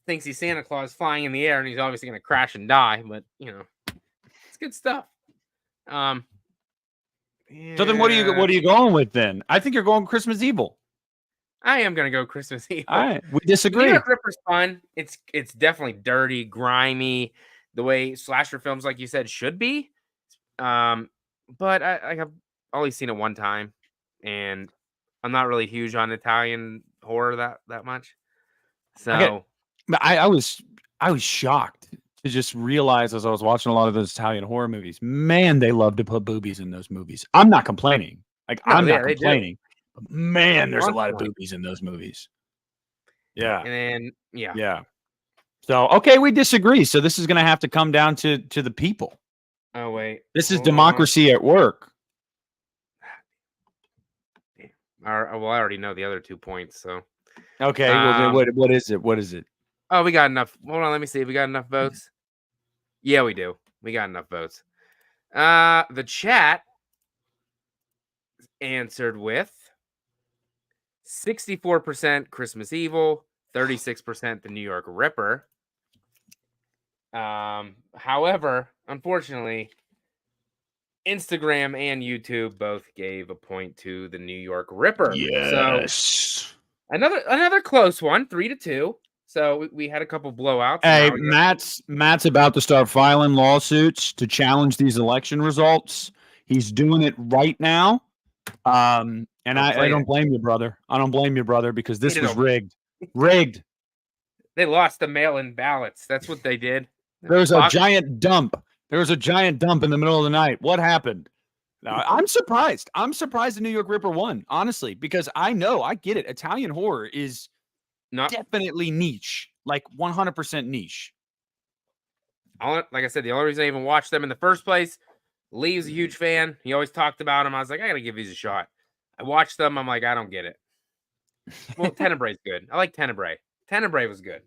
thinks he's Santa Claus flying in the air, and he's obviously gonna crash and die. But it's good stuff. So then, what are you going with then? I think you're going Christmas Evil. I am gonna go Christmas Evil. All right, we disagree. New York Ripper's fun. It's definitely dirty, grimy, the way slasher films, like you said, should be. But I've only seen it one time, and I'm not really huge on Italian horror that much. So I was shocked to just realize as I was watching a lot of those Italian horror movies, man, they love to put boobies in those movies. I'm not complaining. I'm not complaining. But man, there's a lot of boobies in those movies. Yeah. And then Yeah. So okay, we disagree. So this is gonna have to come down to the people. Oh wait. This is democracy at work. Well, I already know the other 2 points, so okay. Well, what is it? What is it? Oh, we got enough. Hold on, let me see. We got enough votes. Yeah, we do. We got enough votes. The chat answered with 64% Christmas Evil, 36% the New York Ripper. However, unfortunately, Instagram and YouTube both gave a point to the New York Ripper. Yes. So another close one, 3-2. So we had a couple blowouts. Hey, Matt's about to start filing lawsuits to challenge these election results. He's doing it right now. And I don't blame you, brother. I don't blame you, brother, because this was rigged. Rigged. They lost the mail-in ballots. That's what they did. There was a giant dump. There was a giant dump in the middle of the night. What happened? Now, I'm surprised. I'm surprised the New York Ripper won, honestly, because I get it. Italian horror is definitely niche, like 100% niche. Like I said, the only reason I even watched them in the first place, Lee's a huge fan. He always talked about them. I was like, I got to give these a shot. I watched them. I'm like, I don't get it. Well, Tenebrae's good. I like Tenebrae. Tenebrae was good.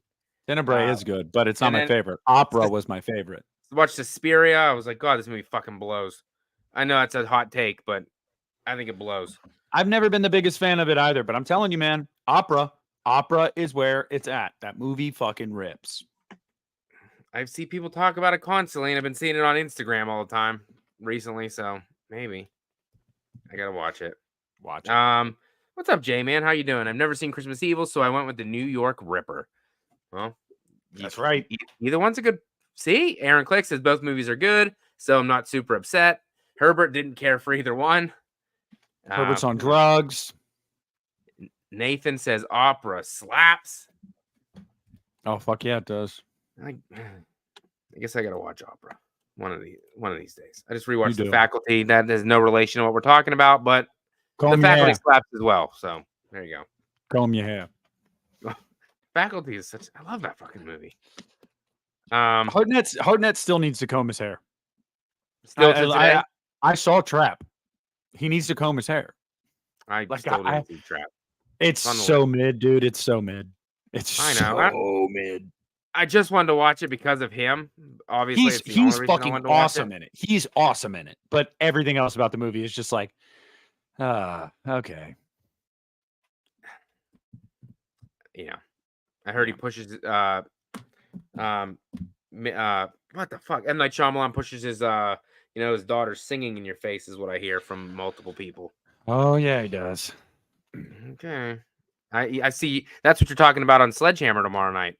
Tenebrae is good, but it's not my favorite. Opera was my favorite. Watched Suspiria. I was like, God, this movie fucking blows. I know it's a hot take, but I think it blows. I've never been the biggest fan of it either, but I'm telling you, man, Opera is where it's at. That movie fucking rips. I see people talk about it constantly, and I've been seeing it on Instagram all the time recently, so maybe I gotta watch it. Watch it. What's up, Jay, man? How you doing? I've never seen Christmas Evil, so I went with the New York Ripper. Well, that's right. Either one's a good... See? Aaron Click says both movies are good, so I'm not super upset. Herbert didn't care for either one. Herbert's on drugs. Nathan says Opera slaps. Oh, fuck yeah, it does. I guess I gotta watch Opera one of these days. I just rewatched The Faculty. That has no relation to what we're talking about, but The Faculty slaps as well. So there you go. Comb your hair. Faculty is such... I love that fucking movie. Hartnett still needs to comb his hair. I saw Trap. He needs to comb his hair. I still don't see Trap. It's so mid, dude. It's so mid. It's so mid. I just wanted to watch it because of him. Obviously, he's fucking awesome in it. He's awesome in it. But everything else about the movie is just like, okay. I heard he pushes what the fuck? M. Night Shyamalan pushes his his daughter singing in your face is what I hear from multiple people. Oh yeah, he does. Okay. I see that's what you're talking about on Sledgehammer tomorrow night.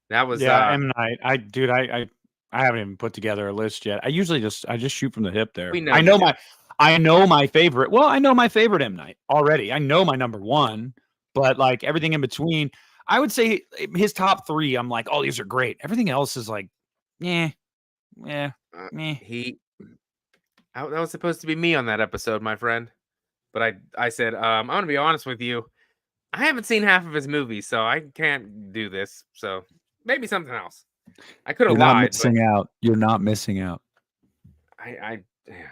That was M. Night. I haven't even put together a list yet. I just shoot from the hip there. we know I you know do. I know my favorite. Well, I know my favorite M. Night already. I know my number one, but like everything in between, I would say his top three. I'm like, oh, these are great. Everything else is like, meh. That was supposed to be me on that episode, my friend. But I said, I'm gonna be honest with you. I haven't seen half of his movies, so I can't do this. So maybe something else. I could have You're not lied, missing out. You're not missing out. I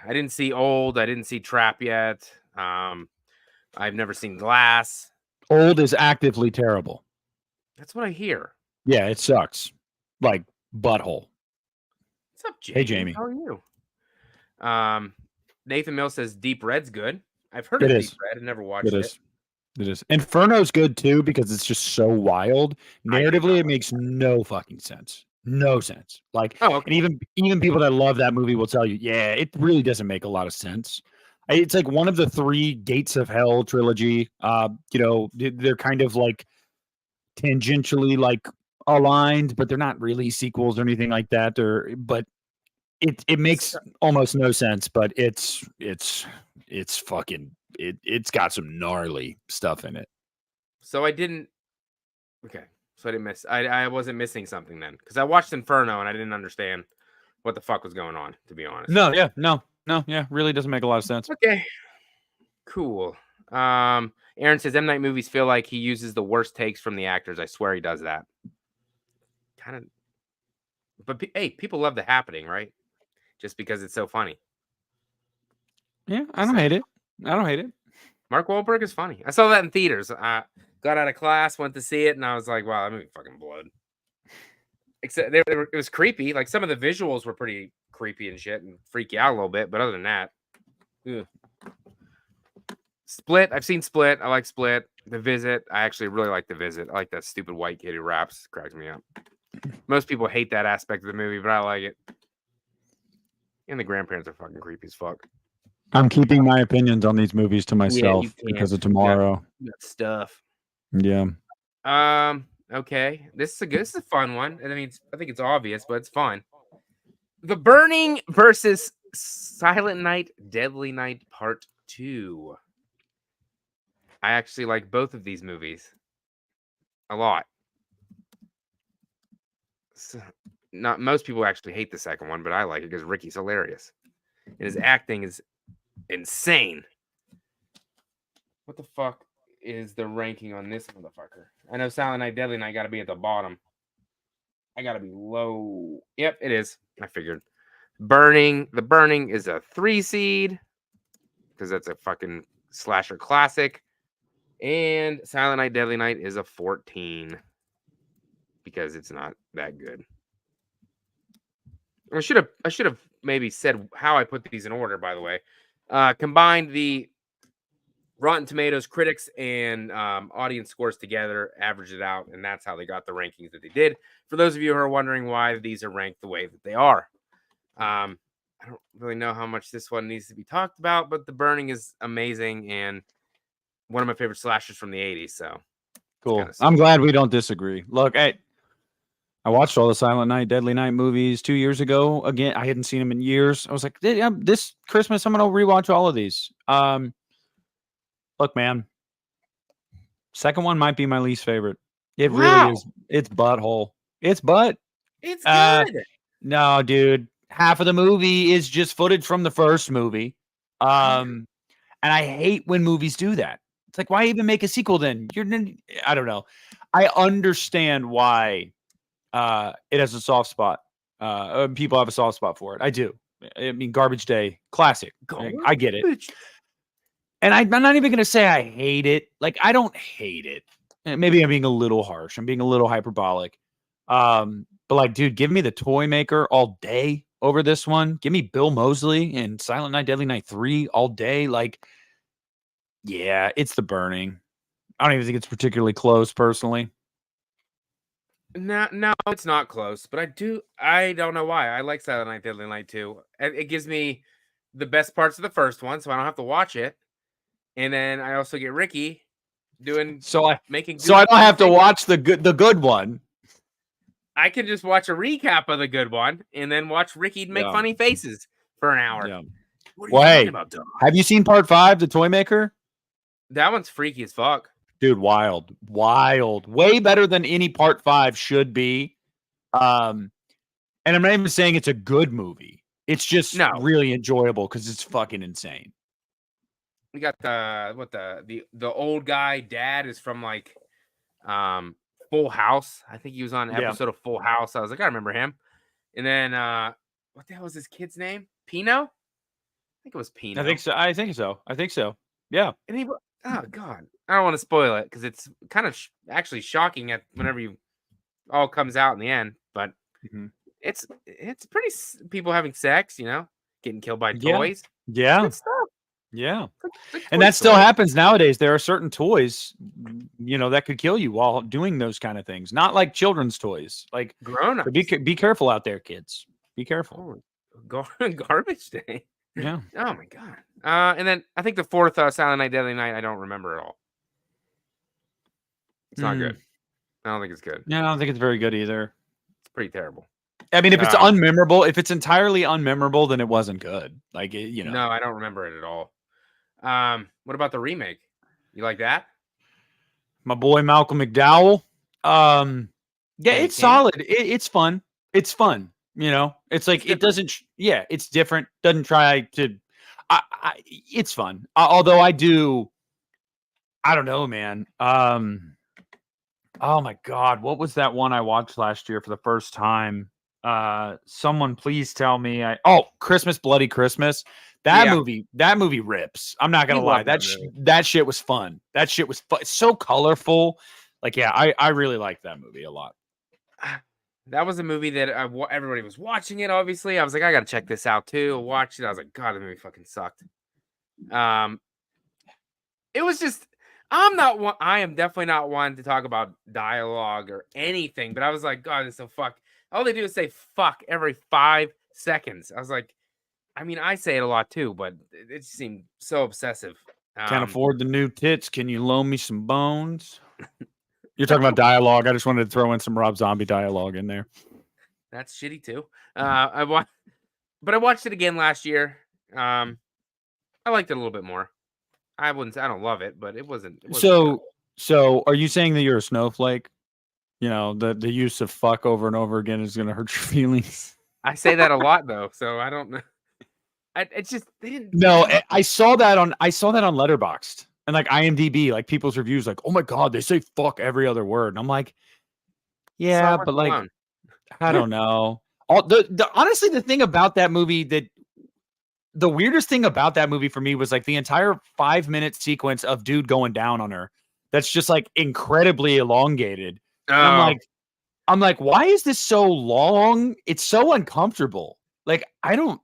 didn't see Old. I didn't see Trap yet. I've never seen Glass. Old is actively terrible. That's what I hear. Yeah, it sucks. Like butthole. What's up, Jamie? Hey, Jamie. How are you? Nathan Mills says Deep Red's good. I've heard of Deep Red. I've never watched it. It is. Inferno's good too because it's just so wild. Narratively, it makes no fucking sense. No sense. Like, and even people that love that movie will tell you, yeah, it really doesn't make a lot of sense. It's like one of the 3 Gates of Hell trilogy. They're kind of like tangentially like aligned, but they're not really sequels or anything like that. But it makes almost no sense. But it's fucking it's got some gnarly stuff in it. So I didn't. Okay, so I didn't miss. I wasn't missing something then because I watched Inferno and I didn't understand what the fuck was going on. To be honest. No, really doesn't make a lot of sense. Okay, cool. Aaron says M. Night movies feel like he uses the worst takes from the actors. I swear he does that. Kind of. But hey, people love The Happening, right? Just because it's so funny. Yeah, I don't hate it. Mark Wahlberg is funny. I saw that in theaters. Got out of class, went to see it, and I was like, wow, that movie fucking blood. Except it was creepy. Like some of the visuals were pretty creepy and shit and freak you out a little bit. But other than that, ugh. Split. I've seen Split. I like Split. The Visit. I actually really like The Visit. I like that stupid white kid who raps. Cracks me up. Most people hate that aspect of the movie, but I like it. And the grandparents are fucking creepy as fuck. I'm keeping my opinions on these movies to myself because of tomorrow. You got stuff. Yeah. Okay. This is a fun one. I mean, I think it's obvious, but it's fun. The Burning versus Silent Night, Deadly Night Part 2. I actually like both of these movies a lot. So, not most people actually hate the second one, but I like it because Ricky's hilarious. And his acting is insane. What the fuck is the ranking on this motherfucker? I know Silent Night, Deadly Night got to be at the bottom. I got to be low. Yep, it is. I figured. The Burning is a 3 seed because that's a fucking slasher classic. And Silent Night, Deadly Night is a 14 because it's not that good. I should have maybe said how I put these in order, by the way. Combined the Rotten Tomatoes critics and audience scores together, averaged it out, and that's how they got the rankings that they did. For those of you who are wondering why these are ranked the way that they are. I don't really know how much this one needs to be talked about, but The Burning is amazing and one of my favorite slashers from the 80s. So cool. I'm glad we don't disagree. Look, I watched all the Silent Night, Deadly Night movies 2 years ago. Again, I hadn't seen them in years. I was like, this Christmas, I'm going to rewatch all of these. Look, man, second one might be my least favorite. It really is. It's butthole. It's butt. It's good. No, dude. Half of the movie is just footage from the first movie. And I hate when movies do that. It's like, why even make a sequel then? I don't know. I understand why it has a soft spot. People have a soft spot for it. I do. I mean, Garbage Day, classic. I get it. And I'm not even going to say I hate it. Like, I don't hate it. Maybe I'm being a little harsh. I'm being a little hyperbolic. But like, dude, give me the Toy Maker all day over this one. Give me Bill Moseley and Silent Night, Deadly Night 3 all day. Like, yeah, it's The Burning. I don't even think it's particularly close, personally. No, it's not close. But I don't know why. I like Silent Night, Deadly Night too. It gives me the best parts of the first one, so I don't have to watch it. And then I also get Ricky doing making. So I don't have to watch the good one. I can just watch a recap of the good one and then watch Ricky make funny faces for an hour. Yeah. What are you talking about, Doc? Have you seen part 5, The Toy Maker? That one's freaky as fuck. Dude, wild. Way better than any part 5 should be. And I'm not even saying it's a good movie. It's just really enjoyable because it's fucking insane. We got the old guy dad is from like Full House. I think he was on an episode of Full House. I was like, I remember him. And then what the hell was his kid's name? Pino? I think it was Pino. I think so. Yeah. And he, oh god, I don't want to spoil it because it's kind of actually shocking at whenever you all comes out in the end. But it's pretty people having sex, getting killed by toys. Yeah. Good stuff. Yeah. And that still happens nowadays. There are certain toys, that could kill you while doing those kind of things. Not like children's toys, like grown-ups. Be careful out there, kids. Be careful. Garbage day. Yeah. Oh my god. And then I think the fourth Silent Night, Deadly Night, I don't remember at all. It's not good. I don't think it's good. Yeah, I don't think it's very good either. It's pretty terrible. I mean, if it's unmemorable, if it's entirely unmemorable, then it wasn't good. Like, No, I don't remember it at all. What about the remake? You like that? My boy Malcolm McDowell. Yeah, it's solid. It's fun. It's fun. It's like it doesn't. Yeah, it's different. Doesn't try to. It's fun. Although I don't know, man. Oh my god, what was that one I watched last year for the first time? Someone please tell me. Christmas, Bloody Christmas. That movie rips. I'm not gonna lie. That shit was fun. That shit was fun. It's so colorful. Like, yeah, I really liked that movie a lot. That was a movie that everybody was watching it. Obviously, I was like, I gotta check this out too. I watched it. I was like, God, the movie fucking sucked. It was just. I am definitely not one to talk about dialogue or anything. But I was like, God, it's so fuck. All they do is say fuck every 5 seconds. I was like, I mean, I say it a lot too, but it just seemed so obsessive. Can't afford the new tits. Can you loan me some bones? You're talking about dialogue. I just wanted to throw in some Rob Zombie dialogue in there. That's shitty too. But I watched it again last year. I liked it a little bit more. I don't love it, but it wasn't so are you saying that you're a snowflake? The use of fuck over and over again is going to hurt your feelings. I say that a lot though, so I don't know. It's just they didn't. No, I saw that on Letterboxd and like IMDb, like people's reviews, like, oh my god, they say fuck every other word, and I'm like, yeah, but like, I don't know. Honestly, the thing about that movie the weirdest thing about that movie for me was like the entire 5-minute sequence of dude going down on her. That's just like incredibly elongated. Oh. I'm like, why is this so long? It's so uncomfortable. Like, I don't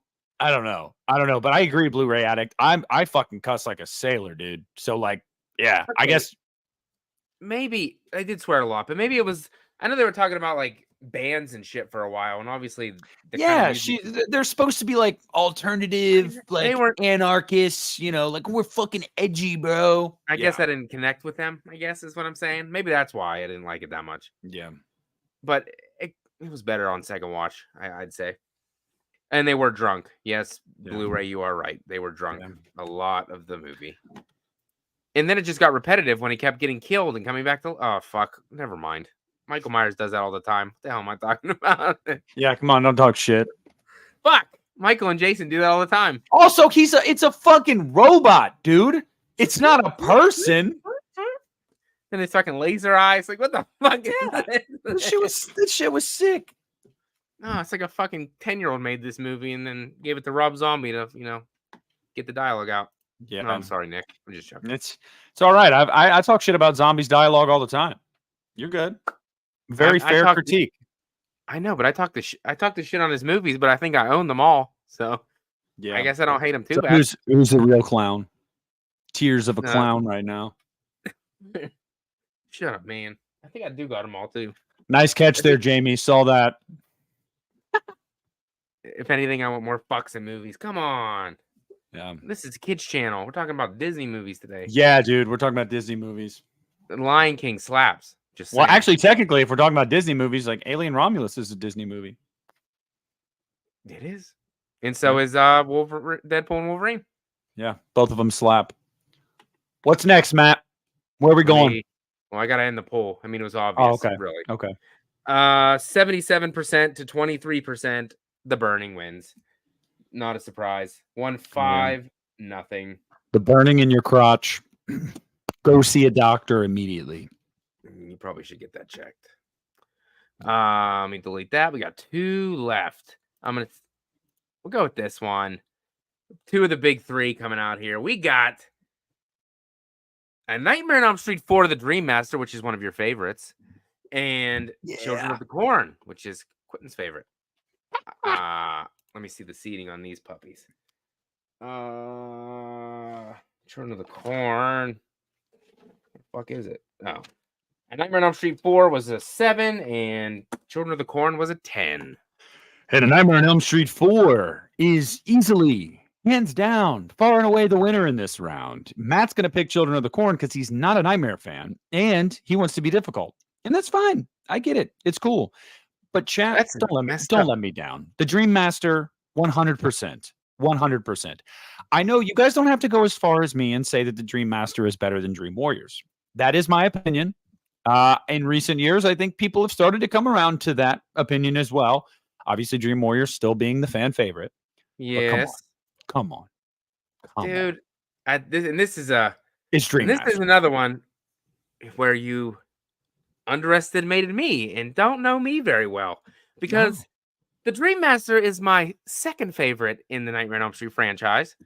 know, but I agree, Blu-ray addict. I fucking cuss like a sailor, dude. So like, yeah, okay. I guess maybe I did swear a lot, but maybe it was. I know they were talking about like bands and shit for a while, and obviously, they're supposed to be like alternative, like they were anarchists. Like we're fucking edgy, bro. I guess I didn't connect with them. I guess is what I'm saying. Maybe that's why I didn't like it that much. Yeah, but it was better on second watch, I'd say. And they were drunk. Yes, Blu-ray, you are right. They were drunk a lot of the movie. And then it just got repetitive when he kept getting killed and coming back to... Oh, fuck. Never mind. Michael Myers does that all the time. What the hell am I talking about? Yeah, come on. Don't talk shit. Fuck. Michael and Jason do that all the time. Also, it's a fucking robot, dude. It's not a person. And his fucking laser eyes. Like, what the fuck is this? That shit was sick. No, it's like a fucking 10-year-old made this movie and then gave it to Rob Zombie to, get the dialogue out. Yeah. No, I'm sorry, Nick. I'm just joking. It's all right. I talk shit about zombies dialogue all the time. You're good. Very fair critique. I know, but I talk the shit on his movies, but I think I own them all. So yeah, I guess I don't hate him too bad. Who's the real clown? Tears of a clown right now. Shut up, man. I think I do got them all too. Nice catch there, Jamie. Saw that. If anything, I want more fucks in movies. Come on. Yeah. This is Kids Channel. We're talking about Disney movies today. Yeah, dude. We're talking about Disney movies. The Lion King slaps. Just well, saying. actually, technically, if we're talking about Disney movies, like Alien Romulus is a Disney movie. It is. And so is Deadpool and Wolverine. Yeah, both of them slap. What's next, Matt? Where are we going? Well, I got to end the poll. I mean, it was obvious. Oh, okay. Really. Okay. 77% to 23%. The Burning wins. Not a surprise. 1-5, nothing. The burning in your crotch. Go see a doctor immediately. You probably should get that checked. Let me delete that. We got 2 left. We'll go with this one. 2 of the big 3 coming out here. We got A Nightmare on Elm Street 4, The Dream Master, which is one of your favorites, and Children of the Corn, which is Quentin's favorite. Let me see the seating on these puppies. Children of the Corn. What the fuck is it? Oh. A Nightmare on Elm Street 4 was a 7, and Children of the Corn was a 10. And A Nightmare on Elm Street 4 is easily, hands down, far and away the winner in this round. Matt's going to pick Children of the Corn because he's not a Nightmare fan, and he wants to be difficult. And that's fine. I get it. It's cool. But chat, don't let me down. The Dream Master, 100%. 100%. I know you guys don't have to go as far as me and say that the Dream Master is better than Dream Warriors. That is my opinion. In recent years, I think people have started to come around to that opinion as well. Obviously, Dream Warriors still being the fan favorite. Yes. Come on. Dude. This is Dream This Master. is another one where you underestimated me and don't know me very well, because the Dream Master is my second favorite in the Nightmare on Elm Street franchise.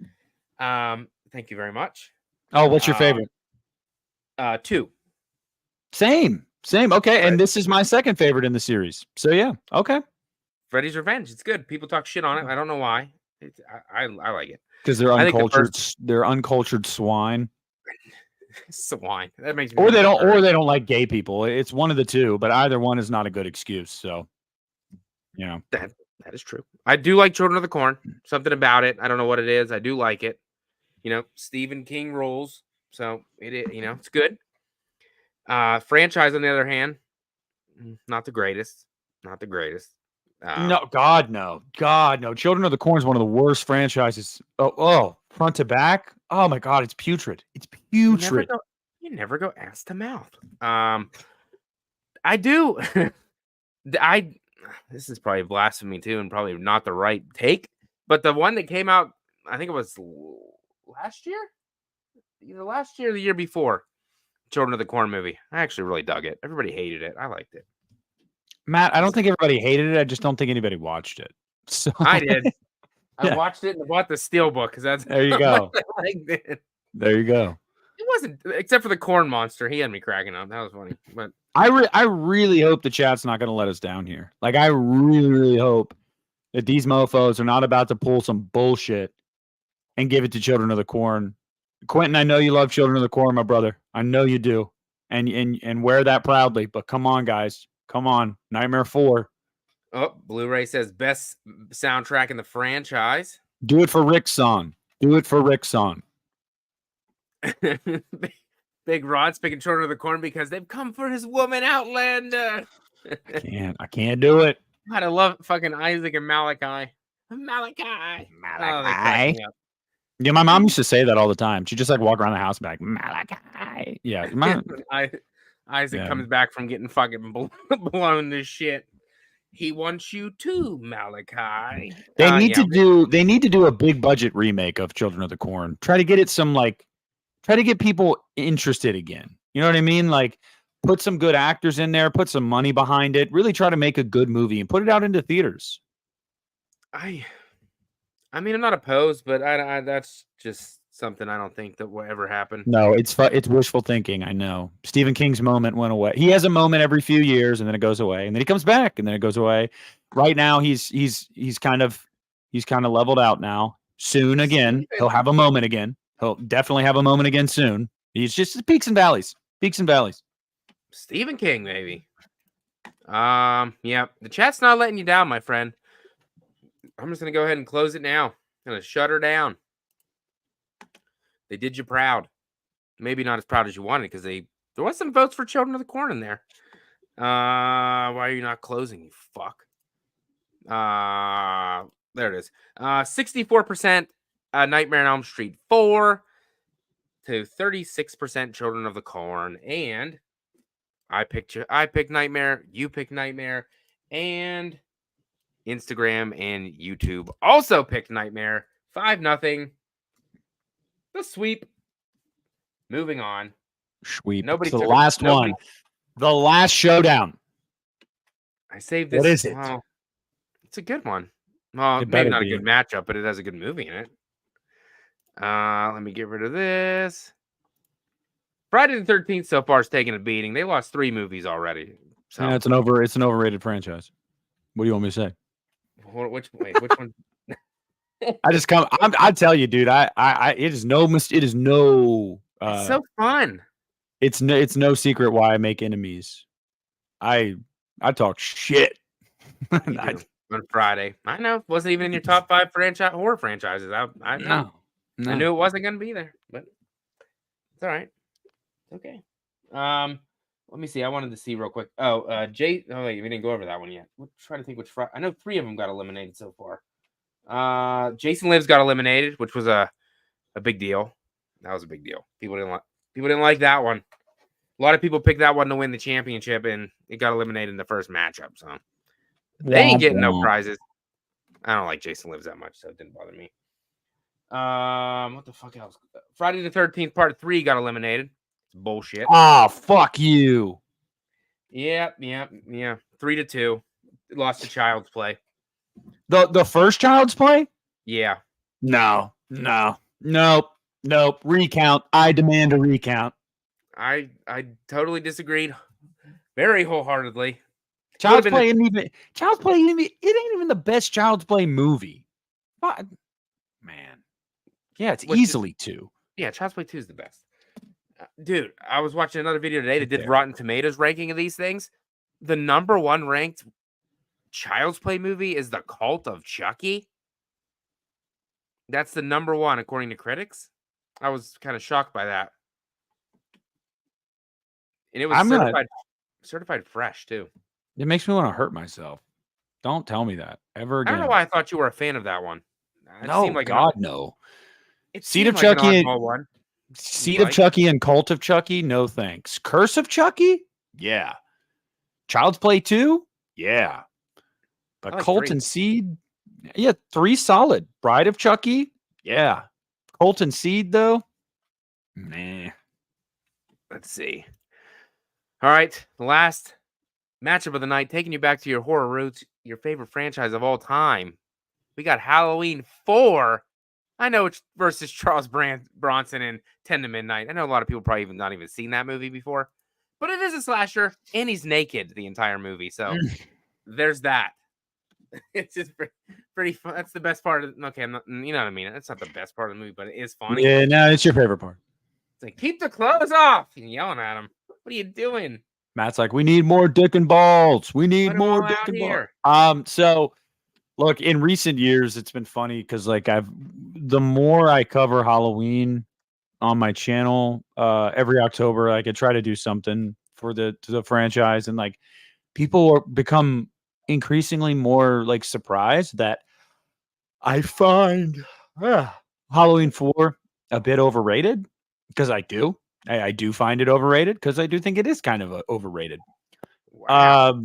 Thank you very much. Oh, what's your favorite? 2. Same. Okay, and this is my second favorite in the series. So yeah, okay. Freddy's Revenge. It's good. People talk shit on it. I don't know why. I like it because they're uncultured. They're uncultured swine. Swine. That makes me. Or they don't like gay people. It's one of the two, but either one is not a good excuse. So, that is true. I do like Children of the Corn. Something about it. I don't know what it is. I do like it. Stephen King rules. So it's good. Franchise, on the other hand, not the greatest. Not the greatest. No. Children of the Corn is one of the worst franchises. Oh, front to back. Oh my God, it's putrid. It's putrid. You never go ass to mouth. I do. This is probably blasphemy too, and probably not the right take. But the one that came out, I think it was last year, either last year or the year before. Children of the Corn movie. I actually really dug it. Everybody hated it. I liked it. Matt, I don't think everybody hated it. I just don't think anybody watched it. So I did. I watched it and bought the steelbook because that's there you go. I liked it. There you go. It wasn't, except for the corn monster. He had me cracking up. That was funny. But I really hope the chat's not going to let us down here. Like, I really, really hope that these mofos are not about to pull some bullshit and give it to Children of the Corn. Quentin, I know you love Children of the Corn, my brother. I know you do. And wear that proudly. But come on, guys. Come on. Nightmare 4. Oh, Blu-ray says best soundtrack in the franchise. Do it for Rick's song. Do it for Rick's song. Big Rod's picking Children of the Corn because they've come for his woman, Outlander. I can't do it. God, I love fucking Isaac and Malachi. Malachi. Yeah, my mom used to say that all the time. She just walk around the house and be like, Malachi. Yeah. Isaac comes back from getting fucking blown to shit. He wants you too, Malachi. They need to do a big budget remake of Children of the Corn. Try to get it try to get people interested again. You know what I mean? Put some good actors in there, put some money behind it, really try to make a good movie and put it out into theaters. I mean, I'm not opposed, but I that's just something I don't think that will ever happen. No, it's wishful thinking. I know. Stephen King's moment went away. He has a moment every few years, and then it goes away, and then he comes back, and then it goes away. Right now, he's kind of leveled out now. Soon again, he'll have a moment again. He'll definitely have a moment again soon. He's just peaks and valleys. Peaks and valleys. Stephen King, maybe. Yeah, the chat's not letting you down, my friend. I'm just gonna go ahead and close it now. I'm gonna shut her down. They did you proud. Maybe not as proud as you wanted because there was some votes for Children of the Corn in there. Why are you not closing, you fuck? There it is. 64% Nightmare on Elm Street 4 to 36% Children of the Corn. And I picked Nightmare, you picked Nightmare, and Instagram and YouTube also picked Nightmare. 5-0. The sweep. Moving on. Sweep. Nobody to the took last one. The last showdown. I saved this. What is it? Well, it's a good one. Well, It maybe better not a be. good matchup, but it has a good movie in it. Let me get rid of this. Friday the 13th so far is taking a beating. They lost 3 movies already. So Yeah, it's an overrated franchise. What do you want me to say? Which one? I tell you, dude. It is no. It's so fun. It's no secret why I make enemies. I talk shit on Friday. I know. Wasn't even in your top 5 horror franchises. I know. No. I knew it wasn't going to be there, but it's all right. Okay. Let me see. I wanted to see real quick. Oh, Jay. Oh wait, we didn't go over that one yet. We're trying to think which. I know 3 of them got eliminated so far. Jason Lives got eliminated, which was a big deal. That was a big deal. People didn't like that one. A lot of people picked that one to win the championship, and it got eliminated in the first matchup. So they ain't getting no prizes. I don't like Jason Lives that much, so it didn't bother me. What the fuck else? Friday the 13th Part 3 got eliminated. It's bullshit. Oh, fuck you. Yeah. 3-2. Lost to Child's Play. The first Child's Play? Yeah. No. Nope. Recount. I demand a recount. I totally disagreed. Very wholeheartedly. Child's Play it ain't even the best Child's Play movie. But, man. Yeah, it's easily 2. Yeah, Child's Play 2 is the best. Dude, I was watching another video today that did Rotten Tomatoes ranking of these things. The number 1 ranked Child's Play movie is The Cult of Chucky. That's the number 1 according to critics. I was kind of shocked by that. And it was certified fresh too. It makes me want to hurt myself. Don't tell me that ever again. I don't know why I thought you were a fan of that one. No. Seed of Chucky. Seed of Chucky and Cult of Chucky, no thanks. Curse of Chucky? Yeah. Child's Play 2? Yeah. But Cult 3. and Seed? Yeah, 3 solid. Bride of Chucky? Yeah. Cult and Seed, though? Nah. Let's see. All right. The last matchup of the night, taking you back to your horror roots, your favorite franchise of all time. We got Halloween 4. I know it's versus Charles Bronson in 10 to Midnight. I know a lot of people probably not even seen that movie before, but it is a slasher, and he's naked the entire movie. So there's that. It's just pretty fun. That's the best part of okay, you know what I mean? That's not the best part of the movie, but it is funny. Yeah, no, it's your favorite part. It's like, keep the clothes off. And yelling at him. What are you doing? Matt's like, we need more dick and balls. We need more dick and balls. So look, in recent years, it's been funny because like the more I cover Halloween on my channel, every October, I could try to do something for the franchise, and like people become increasingly more like surprised that I find Halloween 4 a bit overrated, because I do find it overrated, because I do think it is kind of overrated. Wow.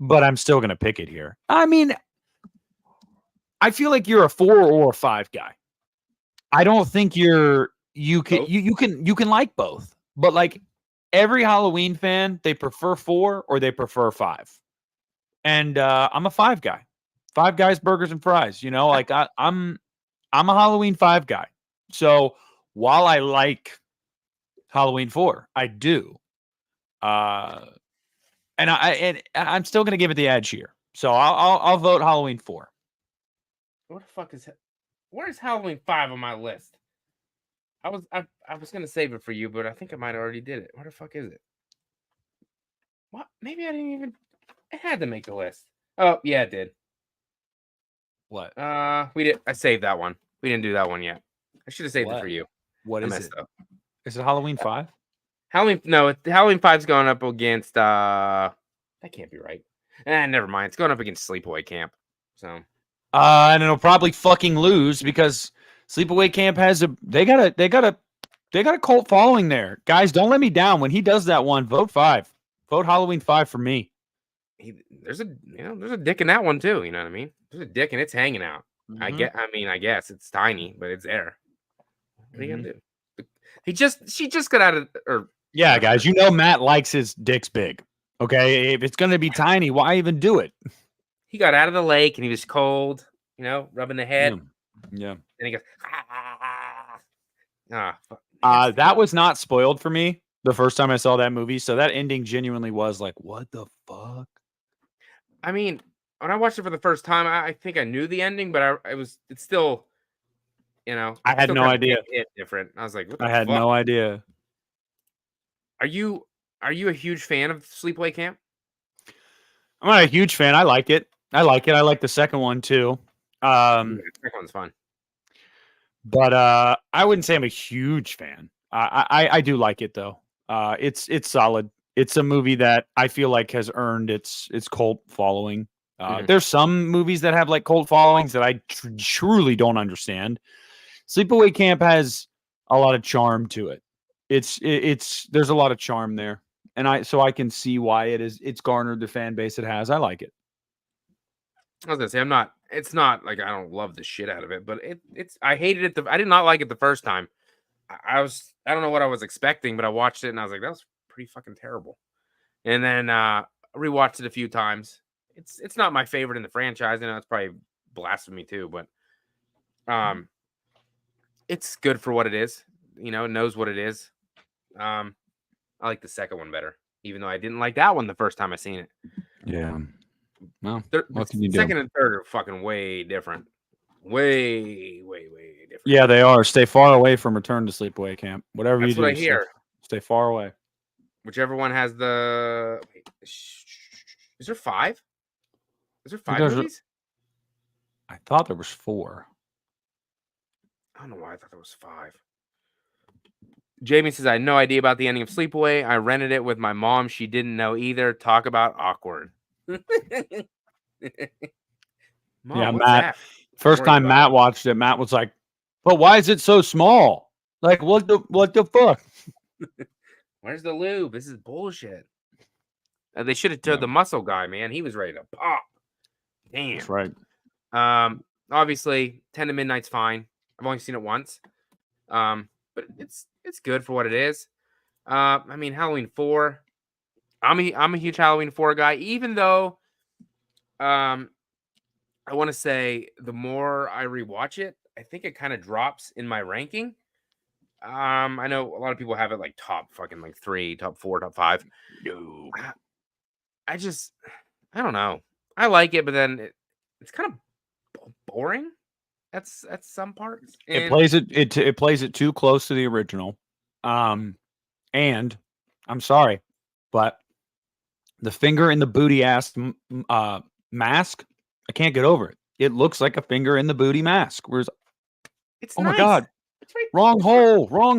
But I'm still gonna pick it here. I mean, I feel like you're a 4 or a 5 guy. I don't think you can like both, but like every Halloween fan, they prefer 4 or they prefer 5. And I'm a 5 guy. 5 Guys Burgers and Fries, you know, like I'm a Halloween 5 guy. So while I like Halloween 4, I do. And I'm still gonna give it the edge here. So I'll vote Halloween 4. What the fuck where's Halloween 5 on my list? I was gonna save it for you, but I think I might already did it. Where the fuck is it? What? Maybe I didn't even. It had to make the list. Oh, yeah, it did. What? We did. I saved that one. We didn't do that one yet. I should have saved it for you. What I is messed it? up. Is it Halloween 5? Halloween? No, Halloween 5's going up against. That can't be right. Never mind. It's going up against Sleepaway Camp. So. And it'll probably fucking lose because Sleepaway Camp has they got a cult following there. Guys, don't let me down. When he does that one, vote 5. Vote Halloween 5 for me. There's a dick in that one too. You know what I mean? There's a dick and it's hanging out. Mm-hmm. I guess it's tiny, but it's there. What are you gonna do? She just got out of yeah, guys. You know Matt likes his dicks big. Okay, if it's gonna be tiny, why even do it? He got out of the lake and he was cold. You know, rubbing the head. Yeah. And he goes. Ah. That was not spoiled for me the first time I saw that movie. So that ending genuinely was like, what the fuck? I mean, when I watched it for the first time, I think I knew the ending, but it's still, I had no idea. Different. I was like, what the I had fuck? no idea. Are you a huge fan of Sleepaway Camp? I'm not a huge fan. I like it. I like the second one too. The second one's fun. But I wouldn't say I'm a huge fan. I do like it though. It's solid. It's a movie that I feel like has earned its cult following. There's some movies that have like cult followings that I truly don't understand. Sleepaway Camp has a lot of charm to it. There's a lot of charm there, and I can see why it's garnered the fan base it has. I like it. I was gonna say it's not like I don't love the shit out of it, but I hated it. I did not like it the first time. I don't know what I was expecting, but I watched it and I was like, that was pretty fucking terrible. And then rewatched it a few times. It's not my favorite in the franchise. I know it's probably blasphemy too, but it's good for what it is. It knows what it is. I like the second one better, even though I didn't like that one the first time I seen it. Yeah. Well, what can you do? Second and third are fucking way different. Way different. Yeah, they are. Stay far away from Return to Sleepaway Camp. Whatever That's you do, what I hear. Stay far away. Whichever one has the. Is there 5? Is there 5 movies? I thought there was 4. I don't know why I thought there was 5. Jamie says, I had no idea about the ending of Sleepaway. I rented it with my mom. She didn't know either. Talk about awkward. Mom, yeah, Matt. First time Matt watched it, Matt was like, but why is it so small? Like, what the fuck? Where's the lube? This is bullshit. They should have told the muscle guy, man. He was ready to pop. Damn. That's right. Obviously, 10 to Midnight's fine. I've only seen it once. But it's good for what it is. I mean, Halloween 4. I'm a huge Halloween 4 guy, even though I want to say the more I rewatch it, I think it kind of drops in my ranking. I know a lot of people have it like top fucking like 3, top 4, top 5. No. I don't know. I like it, but then it's kind of boring. That's some parts. And it plays it too close to the original. And I'm sorry, but the finger in the booty ass mask, I can't get over it. It looks like a finger in the booty mask. Whereas, it's oh nice. My god, right. Wrong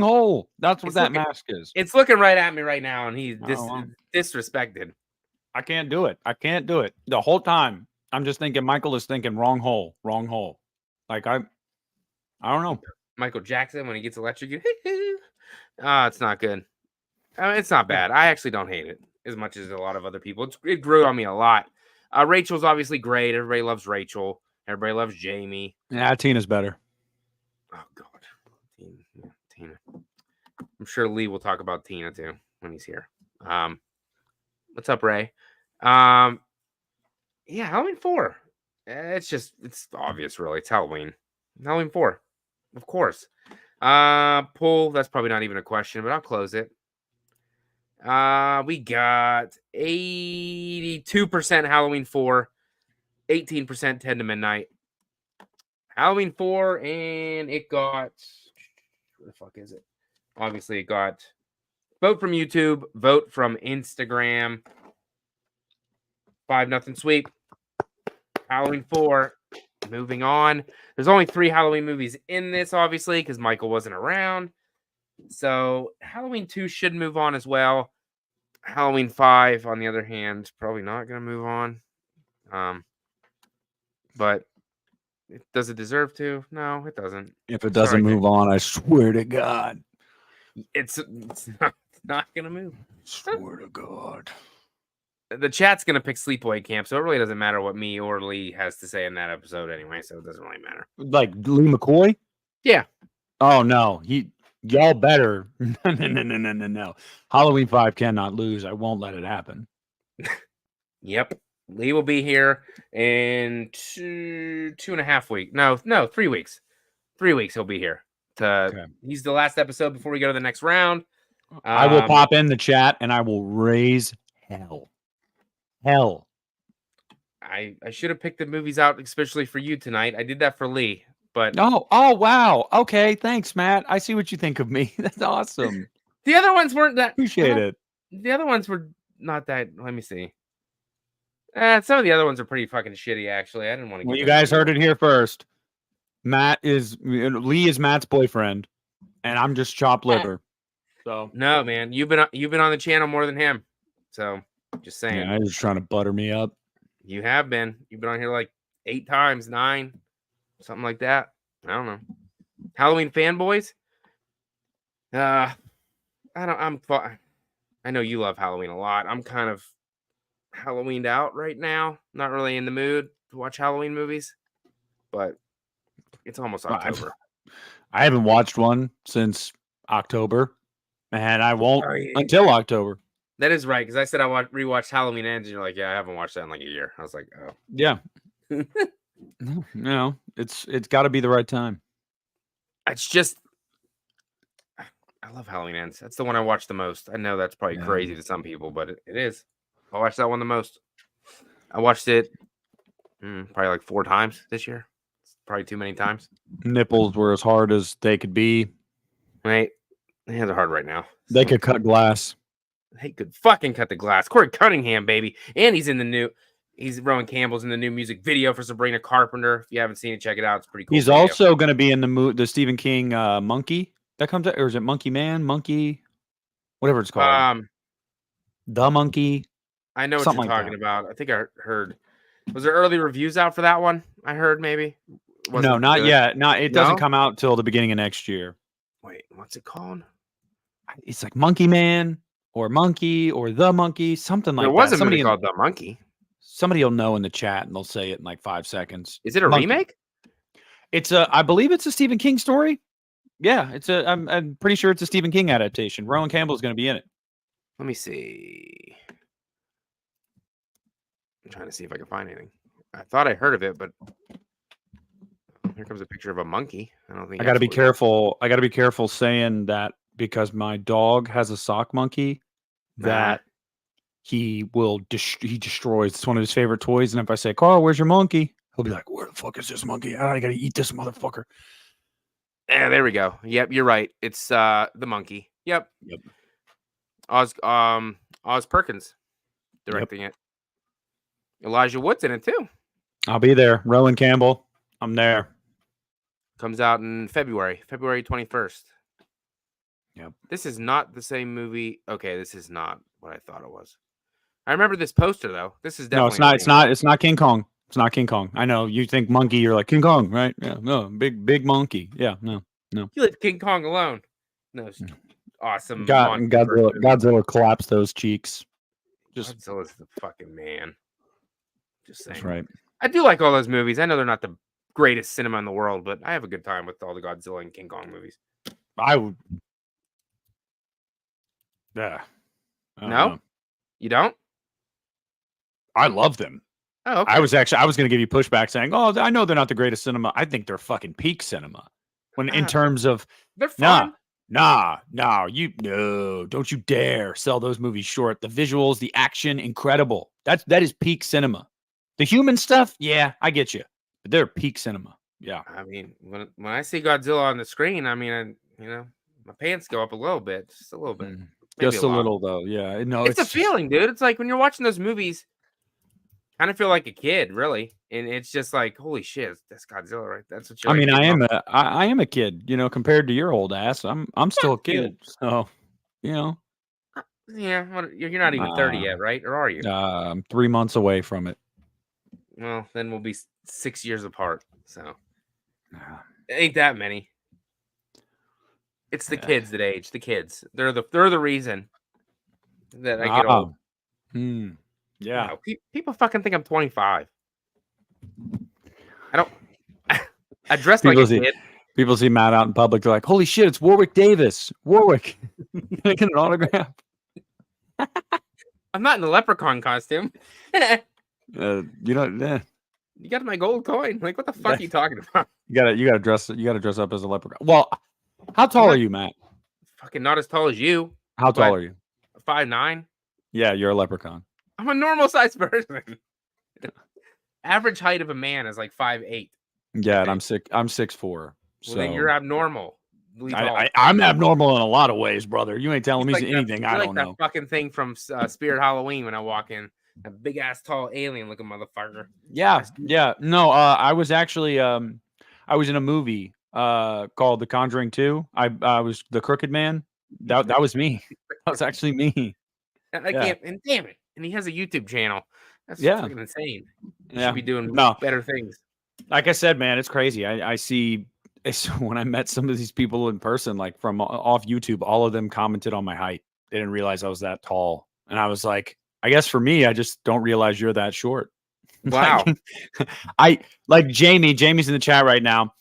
hole. That's what that mask is. It's looking right at me right now, and he's disrespected. I can't do it. The whole time, I'm just thinking Michael is thinking wrong hole. Like I don't know. Michael Jackson when he gets electrocuted. It's not good. I mean, it's not bad. I actually don't hate it as much as a lot of other people. It grew on me a lot. Rachel's obviously great. Everybody loves Rachel. Everybody loves Jamie. Yeah, Tina's better. Oh God, Tina. I'm sure Lee will talk about Tina too when he's here. What's up, Ray? Yeah, Halloween 4. It's obvious, really. It's Halloween. Halloween 4, of course. Pull. That's probably not even a question, but I'll close it. We got 82% Halloween 4, 18% 10 to Midnight. Halloween 4, and it got, where the fuck is it? Obviously, it got vote from YouTube, vote from Instagram. 5-0 sweep. Halloween 4. Moving on. There's only 3 Halloween movies in this, obviously, because Michael wasn't around. So Halloween 2 should move on as well. Halloween 5, on the other hand, probably not going to move on. But does it deserve to? No, it doesn't. If it doesn't move on, I swear to God. It's not going to move. Swear to God. The chat's going to pick Sleepaway Camp, so it really doesn't matter what me or Lee has to say in that episode anyway, so it doesn't really matter. Like Lee McCoy? Yeah. Oh, no. Y'all better. No. Halloween 5 cannot lose. I won't let it happen. Yep. Lee will be here in 2.5 weeks. No, 3 weeks. 3 weeks he'll be here. He's the last episode before we go to the next round. I will pop in the chat and I will raise hell. Hell. I should have picked the movies out especially for you tonight. I did that for Lee, but oh wow. Okay, thanks, Matt. I see what you think of me. That's awesome. The other ones weren't that. Appreciate it. The other ones were not that. Let me see. Some of the other ones are pretty fucking shitty. Actually, I didn't want to. Well, you guys heard it here first. Lee is Matt's boyfriend, and I'm just chopped liver. So no, man, you've been on the channel more than him. So just saying. Yeah, I was trying to butter me up. You have been. You've been on here like 8 times, 9, something like that. I don't know. Halloween fanboys. I know you love Halloween a lot. I'm kind of Halloweened out right now. Not really in the mood to watch Halloween movies, but it's almost October. I haven't watched one since October, and I won't until October. That is right, because I said I rewatched Halloween Ends, and you're like, yeah, I haven't watched that in like a year. I was like, oh. Yeah. No, it's got to be the right time. It's just, I love Halloween Ends. That's the one I watch the most. I know that's probably crazy to some people, but it is. I watched that one the most. I watched it probably like 4 times this year. It's probably too many times. Nipples were as hard as they could be. Right. My hands are hard right now. They could cut glass. They could fucking cut the glass. Corey Cunningham, baby. And he's Rowan Campbell's in the new music video for Sabrina Carpenter. If you haven't seen it, check it out. It's pretty cool. He's also going to be in the Stephen King Monkey that comes out, or is it Monkey Man? Monkey, whatever it's called. The Monkey. I know what you're talking about. I think I heard. Was there early reviews out for that one? I heard maybe. No, not yet. It doesn't come out till the beginning of next year. Wait, what's it called? It's like Monkey Man or Monkey or The Monkey, something like that. There was a movie called The Monkey. Somebody will know in the chat and they'll say it in like 5 seconds. Is it a remake? I believe it's a Stephen King story. Yeah, I'm pretty sure it's a Stephen King adaptation. Rowan Campbell is going to be in it. Let me see. I'm trying to see if I can find anything. I thought I heard of it, but here comes a picture of a monkey. I don't think I got to be careful. I got to be careful saying that because my dog has a sock monkey that he destroys. It's one of his favorite toys. And if I say, Carl, where's your monkey? He'll be like, where the fuck is this monkey? I got to eat this motherfucker. Yeah, there we go. Yep, you're right. It's The Monkey. Yep. Oz Perkins directing it. Elijah Wood's in it too. I'll be there. Rowan Campbell. I'm there. Comes out in February 21st. Yep. This is not the same movie. Okay, this is not what I thought it was. I remember this poster though. This is definitely It's not King Kong. It's not King Kong. I know you think monkey, you're like King Kong, right? Yeah, no, big monkey. Yeah, no. You leave King Kong alone. No, it's awesome. Godzilla collapsed those cheeks. Godzilla's the fucking man. Just saying. That's right. I do like all those movies. I know they're not the greatest cinema in the world, but I have a good time with all the Godzilla and King Kong movies. I would. Yeah. No, you don't. I love them. Oh, okay. I was going to give you pushback saying, "Oh, I know they're not the greatest cinema. I think they're fucking peak cinema." When in terms of they're fun. Don't you dare sell those movies short. The visuals, the action, incredible. That is peak cinema. The human stuff, yeah, I get you, but they're peak cinema. Yeah. I mean, when I see Godzilla on the screen, I mean, my pants go up a little bit, just a little bit. Just a little though. Yeah. No, it's a feeling, dude. It's like when you're watching those movies, kind of feel like a kid, really, and it's just like, holy shit, that's Godzilla, right? That's what you're. I Like, mean, getting off. I am a kid, you know, compared to your old ass. I'm still a Fuck you. kid, so you know. Yeah, you're not even 30 yet, right? Or are you? I'm 3 months away from it. Well, then we'll be 6 years apart. So Ah, it ain't that many. It's the yeah. kids that age. The kids. They're the reason that I get Ah, old. yeah. Wow, people fucking think I'm 25. I don't. I dress like a kid. People see Matt out in public. They're like, "Holy shit, it's Warwick Davis! Warwick, can I get an autograph?" I'm not in the leprechaun costume. You know, You got my gold coin. Like, what the fuck are you talking about? you gotta dress up as a leprechaun. Well, how tall are you, Matt? Fucking not as tall as you. How tall are you? 5'9". Yeah, you're a leprechaun. I'm a normal sized person. Average height of a man is like 5'8". Yeah, and I'm 6'4". Well, So then you're abnormal. I'm abnormal in a lot of ways, brother. You ain't telling me like anything I don't know. That fucking thing from Spirit Halloween when I walk in. A big ass tall alien looking motherfucker. Yeah. No, I was actually I was in a movie called The Conjuring 2. I was the crooked man. That was me. That was actually me. I can't, and damn it. And he has a YouTube channel. That's fucking insane. He should be doing better things. Like I said, man, it's crazy. I see when I met some of these people in person, like from off YouTube, all of them commented on my height. They didn't realize I was that tall. And I was like, I guess for me, I just don't realize you're that short. Wow. I like Jamie's in the chat right now.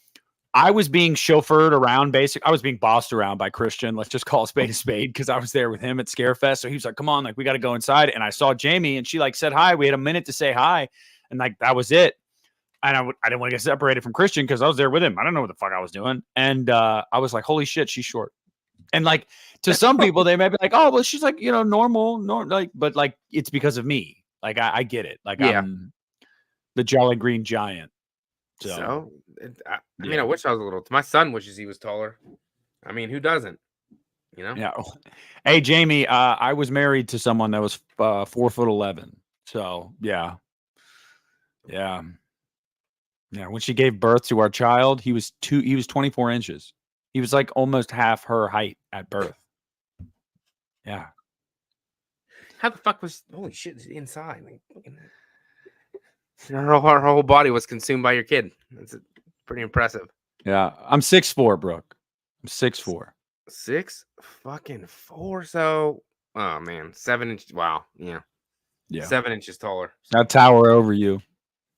I was being chauffeured around, I was being bossed around by Christian. Let's just call a spade because I was there with him at Scarefest. So he was like, come on, like we got to go inside. And I saw Jamie and she like said hi. We had a minute to say hi. And like, that was it. And I didn't want to get separated from Christian because I was there with him. I don't know what the fuck I was doing. And I was like, holy shit, she's short. And like to some people, they may be like, oh, well, she's like, you know, normal, like, but like it's because of me. Like I get it. Like I'm the Jolly Green Giant. So I mean, I wish I was a little. My son wishes he was taller. I mean, who doesn't? You know? Yeah. Hey, Jamie, I was married to someone that was 4'11". So yeah. When she gave birth to our child, he was 24 inches. He was like almost half her height at birth. Yeah. How the fuck was? Holy shit! Inside, like, her whole body was consumed by your kid. That's pretty impressive. Yeah, I'm 6'4", Brooke. I'm 6'4". 6'4". So, oh man, 7 inches. Wow, yeah. 7 inches taller. I'll tower over you.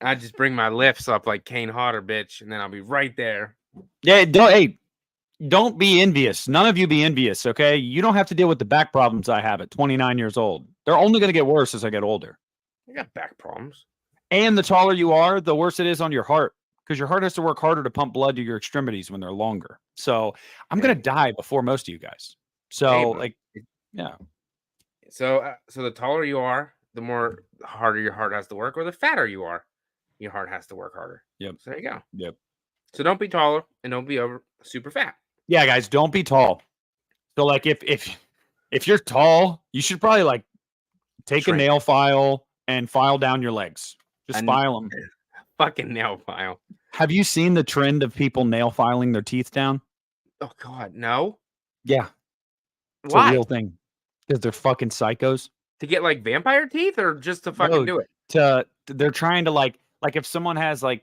I just bring my lifts up like Kane Hodder, bitch, and then I'll be right there. Yeah, don't be envious. None of you be envious, okay? You don't have to deal with the back problems I have at 29 years old. They're only going to get worse as I get older. I got back problems. And the taller you are, the worse it is on your heart, because your heart has to work harder to pump blood to your extremities when they're longer. So I'm going to die before most of you guys. So yeah. So the taller you are, the more harder your heart has to work, or the fatter you are, your heart has to work harder. Yep. So there you go. Yep. So don't be taller and don't be super fat. Yeah, guys, don't be tall. So like if you're tall, you should probably like take a nail file and file down your legs. Just file them. Fucking nail file. Have you seen the trend of people nail filing their teeth down? Oh God, no. Yeah. It's Why? a real thing. Because they're fucking psychos. To get like vampire teeth or just to fucking do it? They're trying to like if someone has like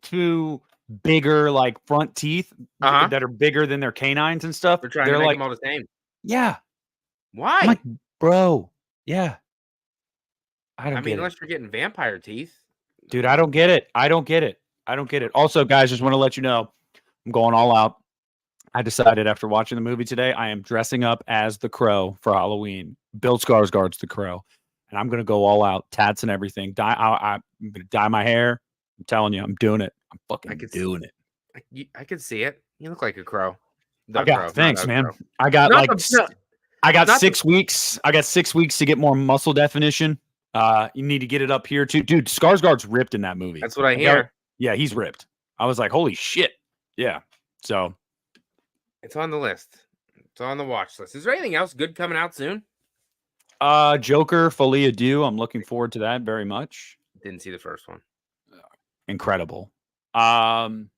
two bigger like front teeth that are bigger than their canines and stuff. They're trying to make them all the same. Yeah. Why? I'm like, bro. Yeah. I mean, unless you're getting vampire teeth. Dude, I don't get it. I don't get it. Also, guys, just want to let you know, I'm going all out. I decided after watching the movie today, I am dressing up as the Crow for Halloween. Bill Skarsgård's the Crow. And I'm going to go all out, tats and everything. I'm going to dye my hair. I'm telling you, I'm doing it. I'm fucking doing it. I could see it. You look like a crow. Thanks, man. I got 6 weeks. I got 6 weeks to get more muscle definition. You need to get it up here too. Dude, Skarsgård's ripped in that movie. That's what I hear. Yeah, he's ripped. I was like, holy shit. Yeah. So it's on the list. It's on the watch list. Is there anything else good coming out soon? Joker, Folie à Deux. I'm looking forward to that very much. Didn't see the first one. Incredible. I'm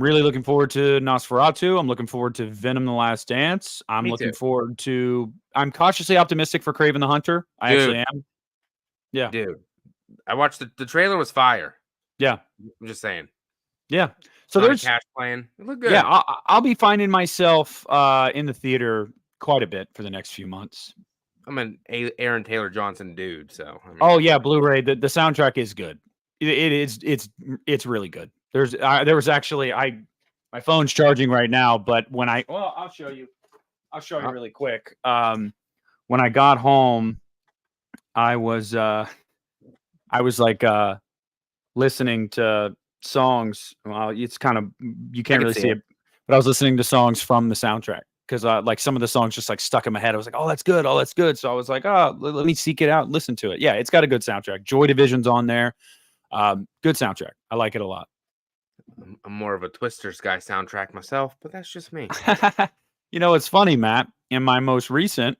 really looking forward to Nosferatu. I'm looking forward to Venom: The Last Dance. I'm Me looking too. forward to. I'm cautiously optimistic for Kraven the Hunter. I actually am. Yeah, dude. I watched the trailer was fire. Yeah, I'm just saying. Yeah. So Johnny there's Cash playing. It looked good. Yeah, I'll be finding myself in the theater quite a bit for the next few months. I'm an Aaron Taylor Johnson dude, so. I mean, oh yeah, Blu-ray. The soundtrack is good. It's really good. There was actually my phone's charging right now, but when I'll show you. I'll show you really quick. When I got home, I was like listening to songs. Well, it's kind of, you can't really see it, but I was listening to songs from the soundtrack because like some of the songs just like stuck in my head. I was like, oh, that's good. Oh, that's good. So I was like, oh, let me seek it out and listen to it. Yeah, it's got a good soundtrack. Joy Division's on there. Good soundtrack. I like it a lot. I'm more of a Twisters guy soundtrack myself, but that's just me. You know, it's funny, Matt. In my most recent,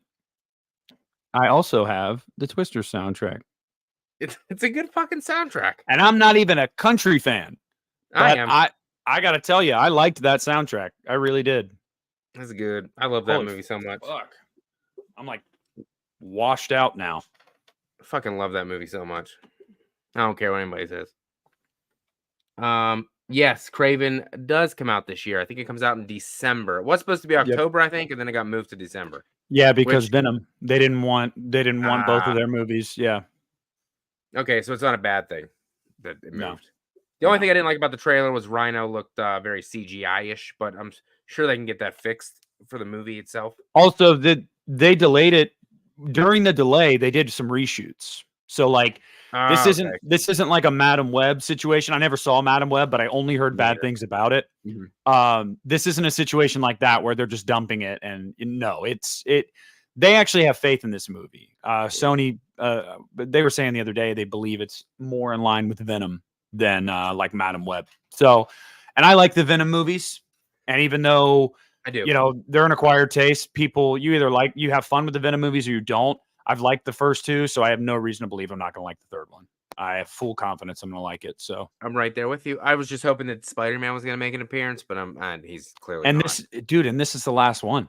I also have the Twisters soundtrack. It's a good fucking soundtrack. And I'm not even a country fan. I am. I got to tell you, I liked that soundtrack. I really did. That's good. I love that movie so much. Fuck. I'm like washed out now. I fucking love that movie so much. I don't care what anybody says. Yes, Kraven does come out this year. I think it comes out in December. It was supposed to be October, I think, and then it got moved to December. Yeah, because Venom. They didn't want both of their movies. Yeah. Okay, so it's not a bad thing that it moved. The only thing I didn't like about the trailer was Rhino looked very CGI-ish, but I'm sure they can get that fixed for the movie itself. Also, they delayed it. During the delay, they did some reshoots. So like this isn't like a Madam Web situation. I never saw Madam Web, but I only heard bad things about it. Mm-hmm. This isn't a situation like that where they're just dumping it. And no, they actually have faith in this movie. Sony, they were saying the other day they believe it's more in line with Venom than like Madam Web. So, and I like the Venom movies. And even though I do, they're an acquired taste, people, you have fun with the Venom movies or you don't. I've liked the first two, so I have no reason to believe I'm not going to like the third one. I have full confidence I'm going to like it. So I'm right there with you. I was just hoping that Spider-Man was going to make an appearance, but he's clearly not. This is the last one.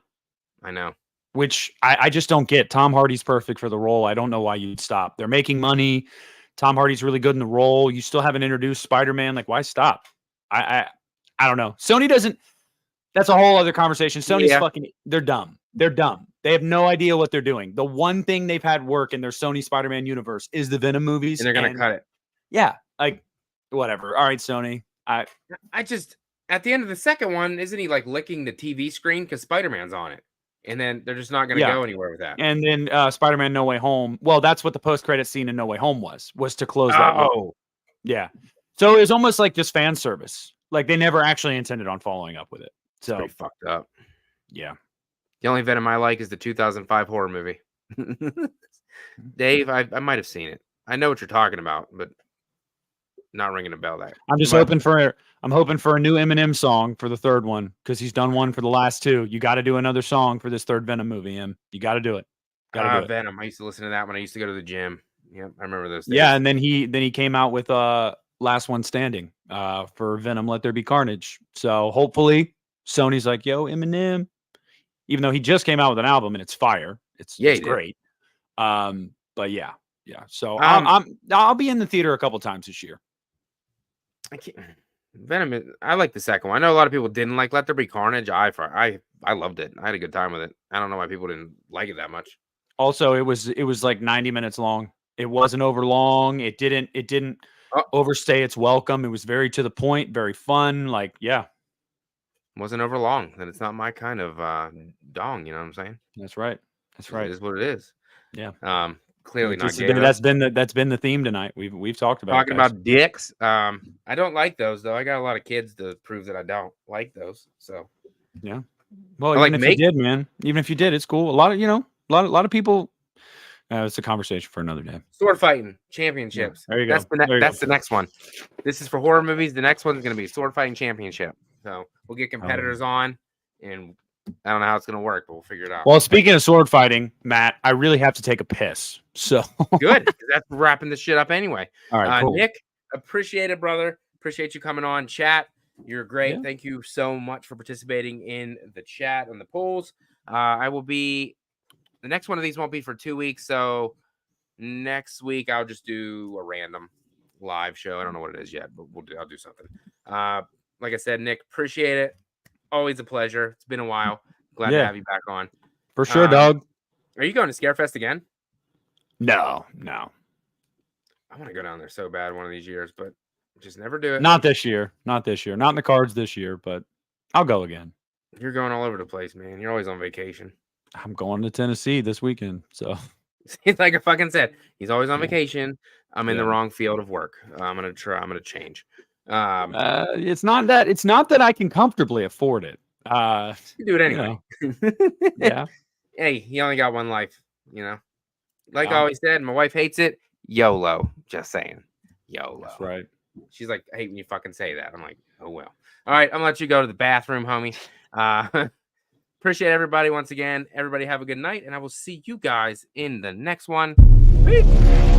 I know. Which I just don't get. Tom Hardy's perfect for the role. I don't know why you'd stop. They're making money. Tom Hardy's really good in the role. You still haven't introduced Spider-Man. Like, why stop? I don't know. Sony doesn't. That's a whole other conversation. Sony's they're dumb. They're dumb. They have no idea what they're doing. The one thing they've had work in their Sony Spider-Man universe is the Venom movies. And they're going to cut it. Yeah. Like, whatever. All right, Sony. I just, at the end of the second one, isn't he like licking the TV screen? Because Spider-Man's on it. And then they're just not going to go anywhere with that. And then Spider-Man No Way Home. Well, that's what the post-credit scene in No Way Home was to close that. Oh. Yeah. So it was almost like just fan service. Like they never actually intended on following up with it. So pretty fucked up. Yeah. The only Venom I like is the 2005 horror movie. Dave, I might have seen it. I know what you're talking about, but not ringing a bell there. I'm hoping for a new Eminem song for the third one because he's done one for the last two. You got to do another song for this third Venom movie, Em. You got to do it. Venom. I used to listen to that when I used to go to the gym. Yep, I remember those days. Yeah, and then he came out with Last One Standing for Venom: Let There Be Carnage. So hopefully Sony's like, yo, Eminem. Even though he just came out with an album and it's fire, it's great. But yeah. So I'll be in the theater a couple times this year. Venom. I like the second one. I know a lot of people didn't like Let There Be Carnage. I loved it. I had a good time with it. I don't know why people didn't like it that much. Also, it was like 90 minutes long. It wasn't over long. It didn't overstay its welcome. It was very to the point, very fun. Like, yeah. Wasn't over long, then it's not my kind of dong, you know what I'm saying? That's right. It is what it is. Yeah. Clearly not gay. That's been the theme tonight. We've talked about about dicks. I don't like those though. I got a lot of kids to prove that I don't like those. So yeah. Well, even if you did, man, it's cool. A lot of people. It's a conversation for another day. Sword fighting championships. Yeah, there you go. That's the next one. This is for horror movies. The next one's going to be sword fighting championship. So we'll get competitors on, and I don't know how it's going to work, but we'll figure it out. Well, speaking of sword fighting, Matt, I really have to take a piss. So good. That's wrapping this shit up anyway. All right, cool. Nick, appreciate it, brother. Appreciate you coming on chat. You're great. Yeah. Thank you so much for participating in the chat and the polls. I will be the next one of these won't be for 2 weeks, so next week I'll just do a random live show. I don't know what it is yet, but I'll do something. Like I said, Nick, appreciate it. Always a pleasure. It's been a while. Glad to have you back on. For sure, dog. Are you going to Scarefest again? No. I want to go down there so bad one of these years, but just never do it. Not this year. Not in the cards this year, but I'll go again. You're going all over the place, man. You're always on vacation. I'm going to Tennessee this weekend, so like I fucking said, he's always on vacation. I'm in the wrong field of work. I'm gonna change. It's not that I can comfortably afford it. You do it anyway. Yeah. Hey, you only got one life, Like I always said, my wife hates it. YOLO. Just saying. YOLO. That's right. She's like, I hate when you fucking say that. I'm like, oh well. All right, I'm gonna let you go to the bathroom, homie. Appreciate everybody once again. Everybody have a good night, and I will see you guys in the next one. Peace.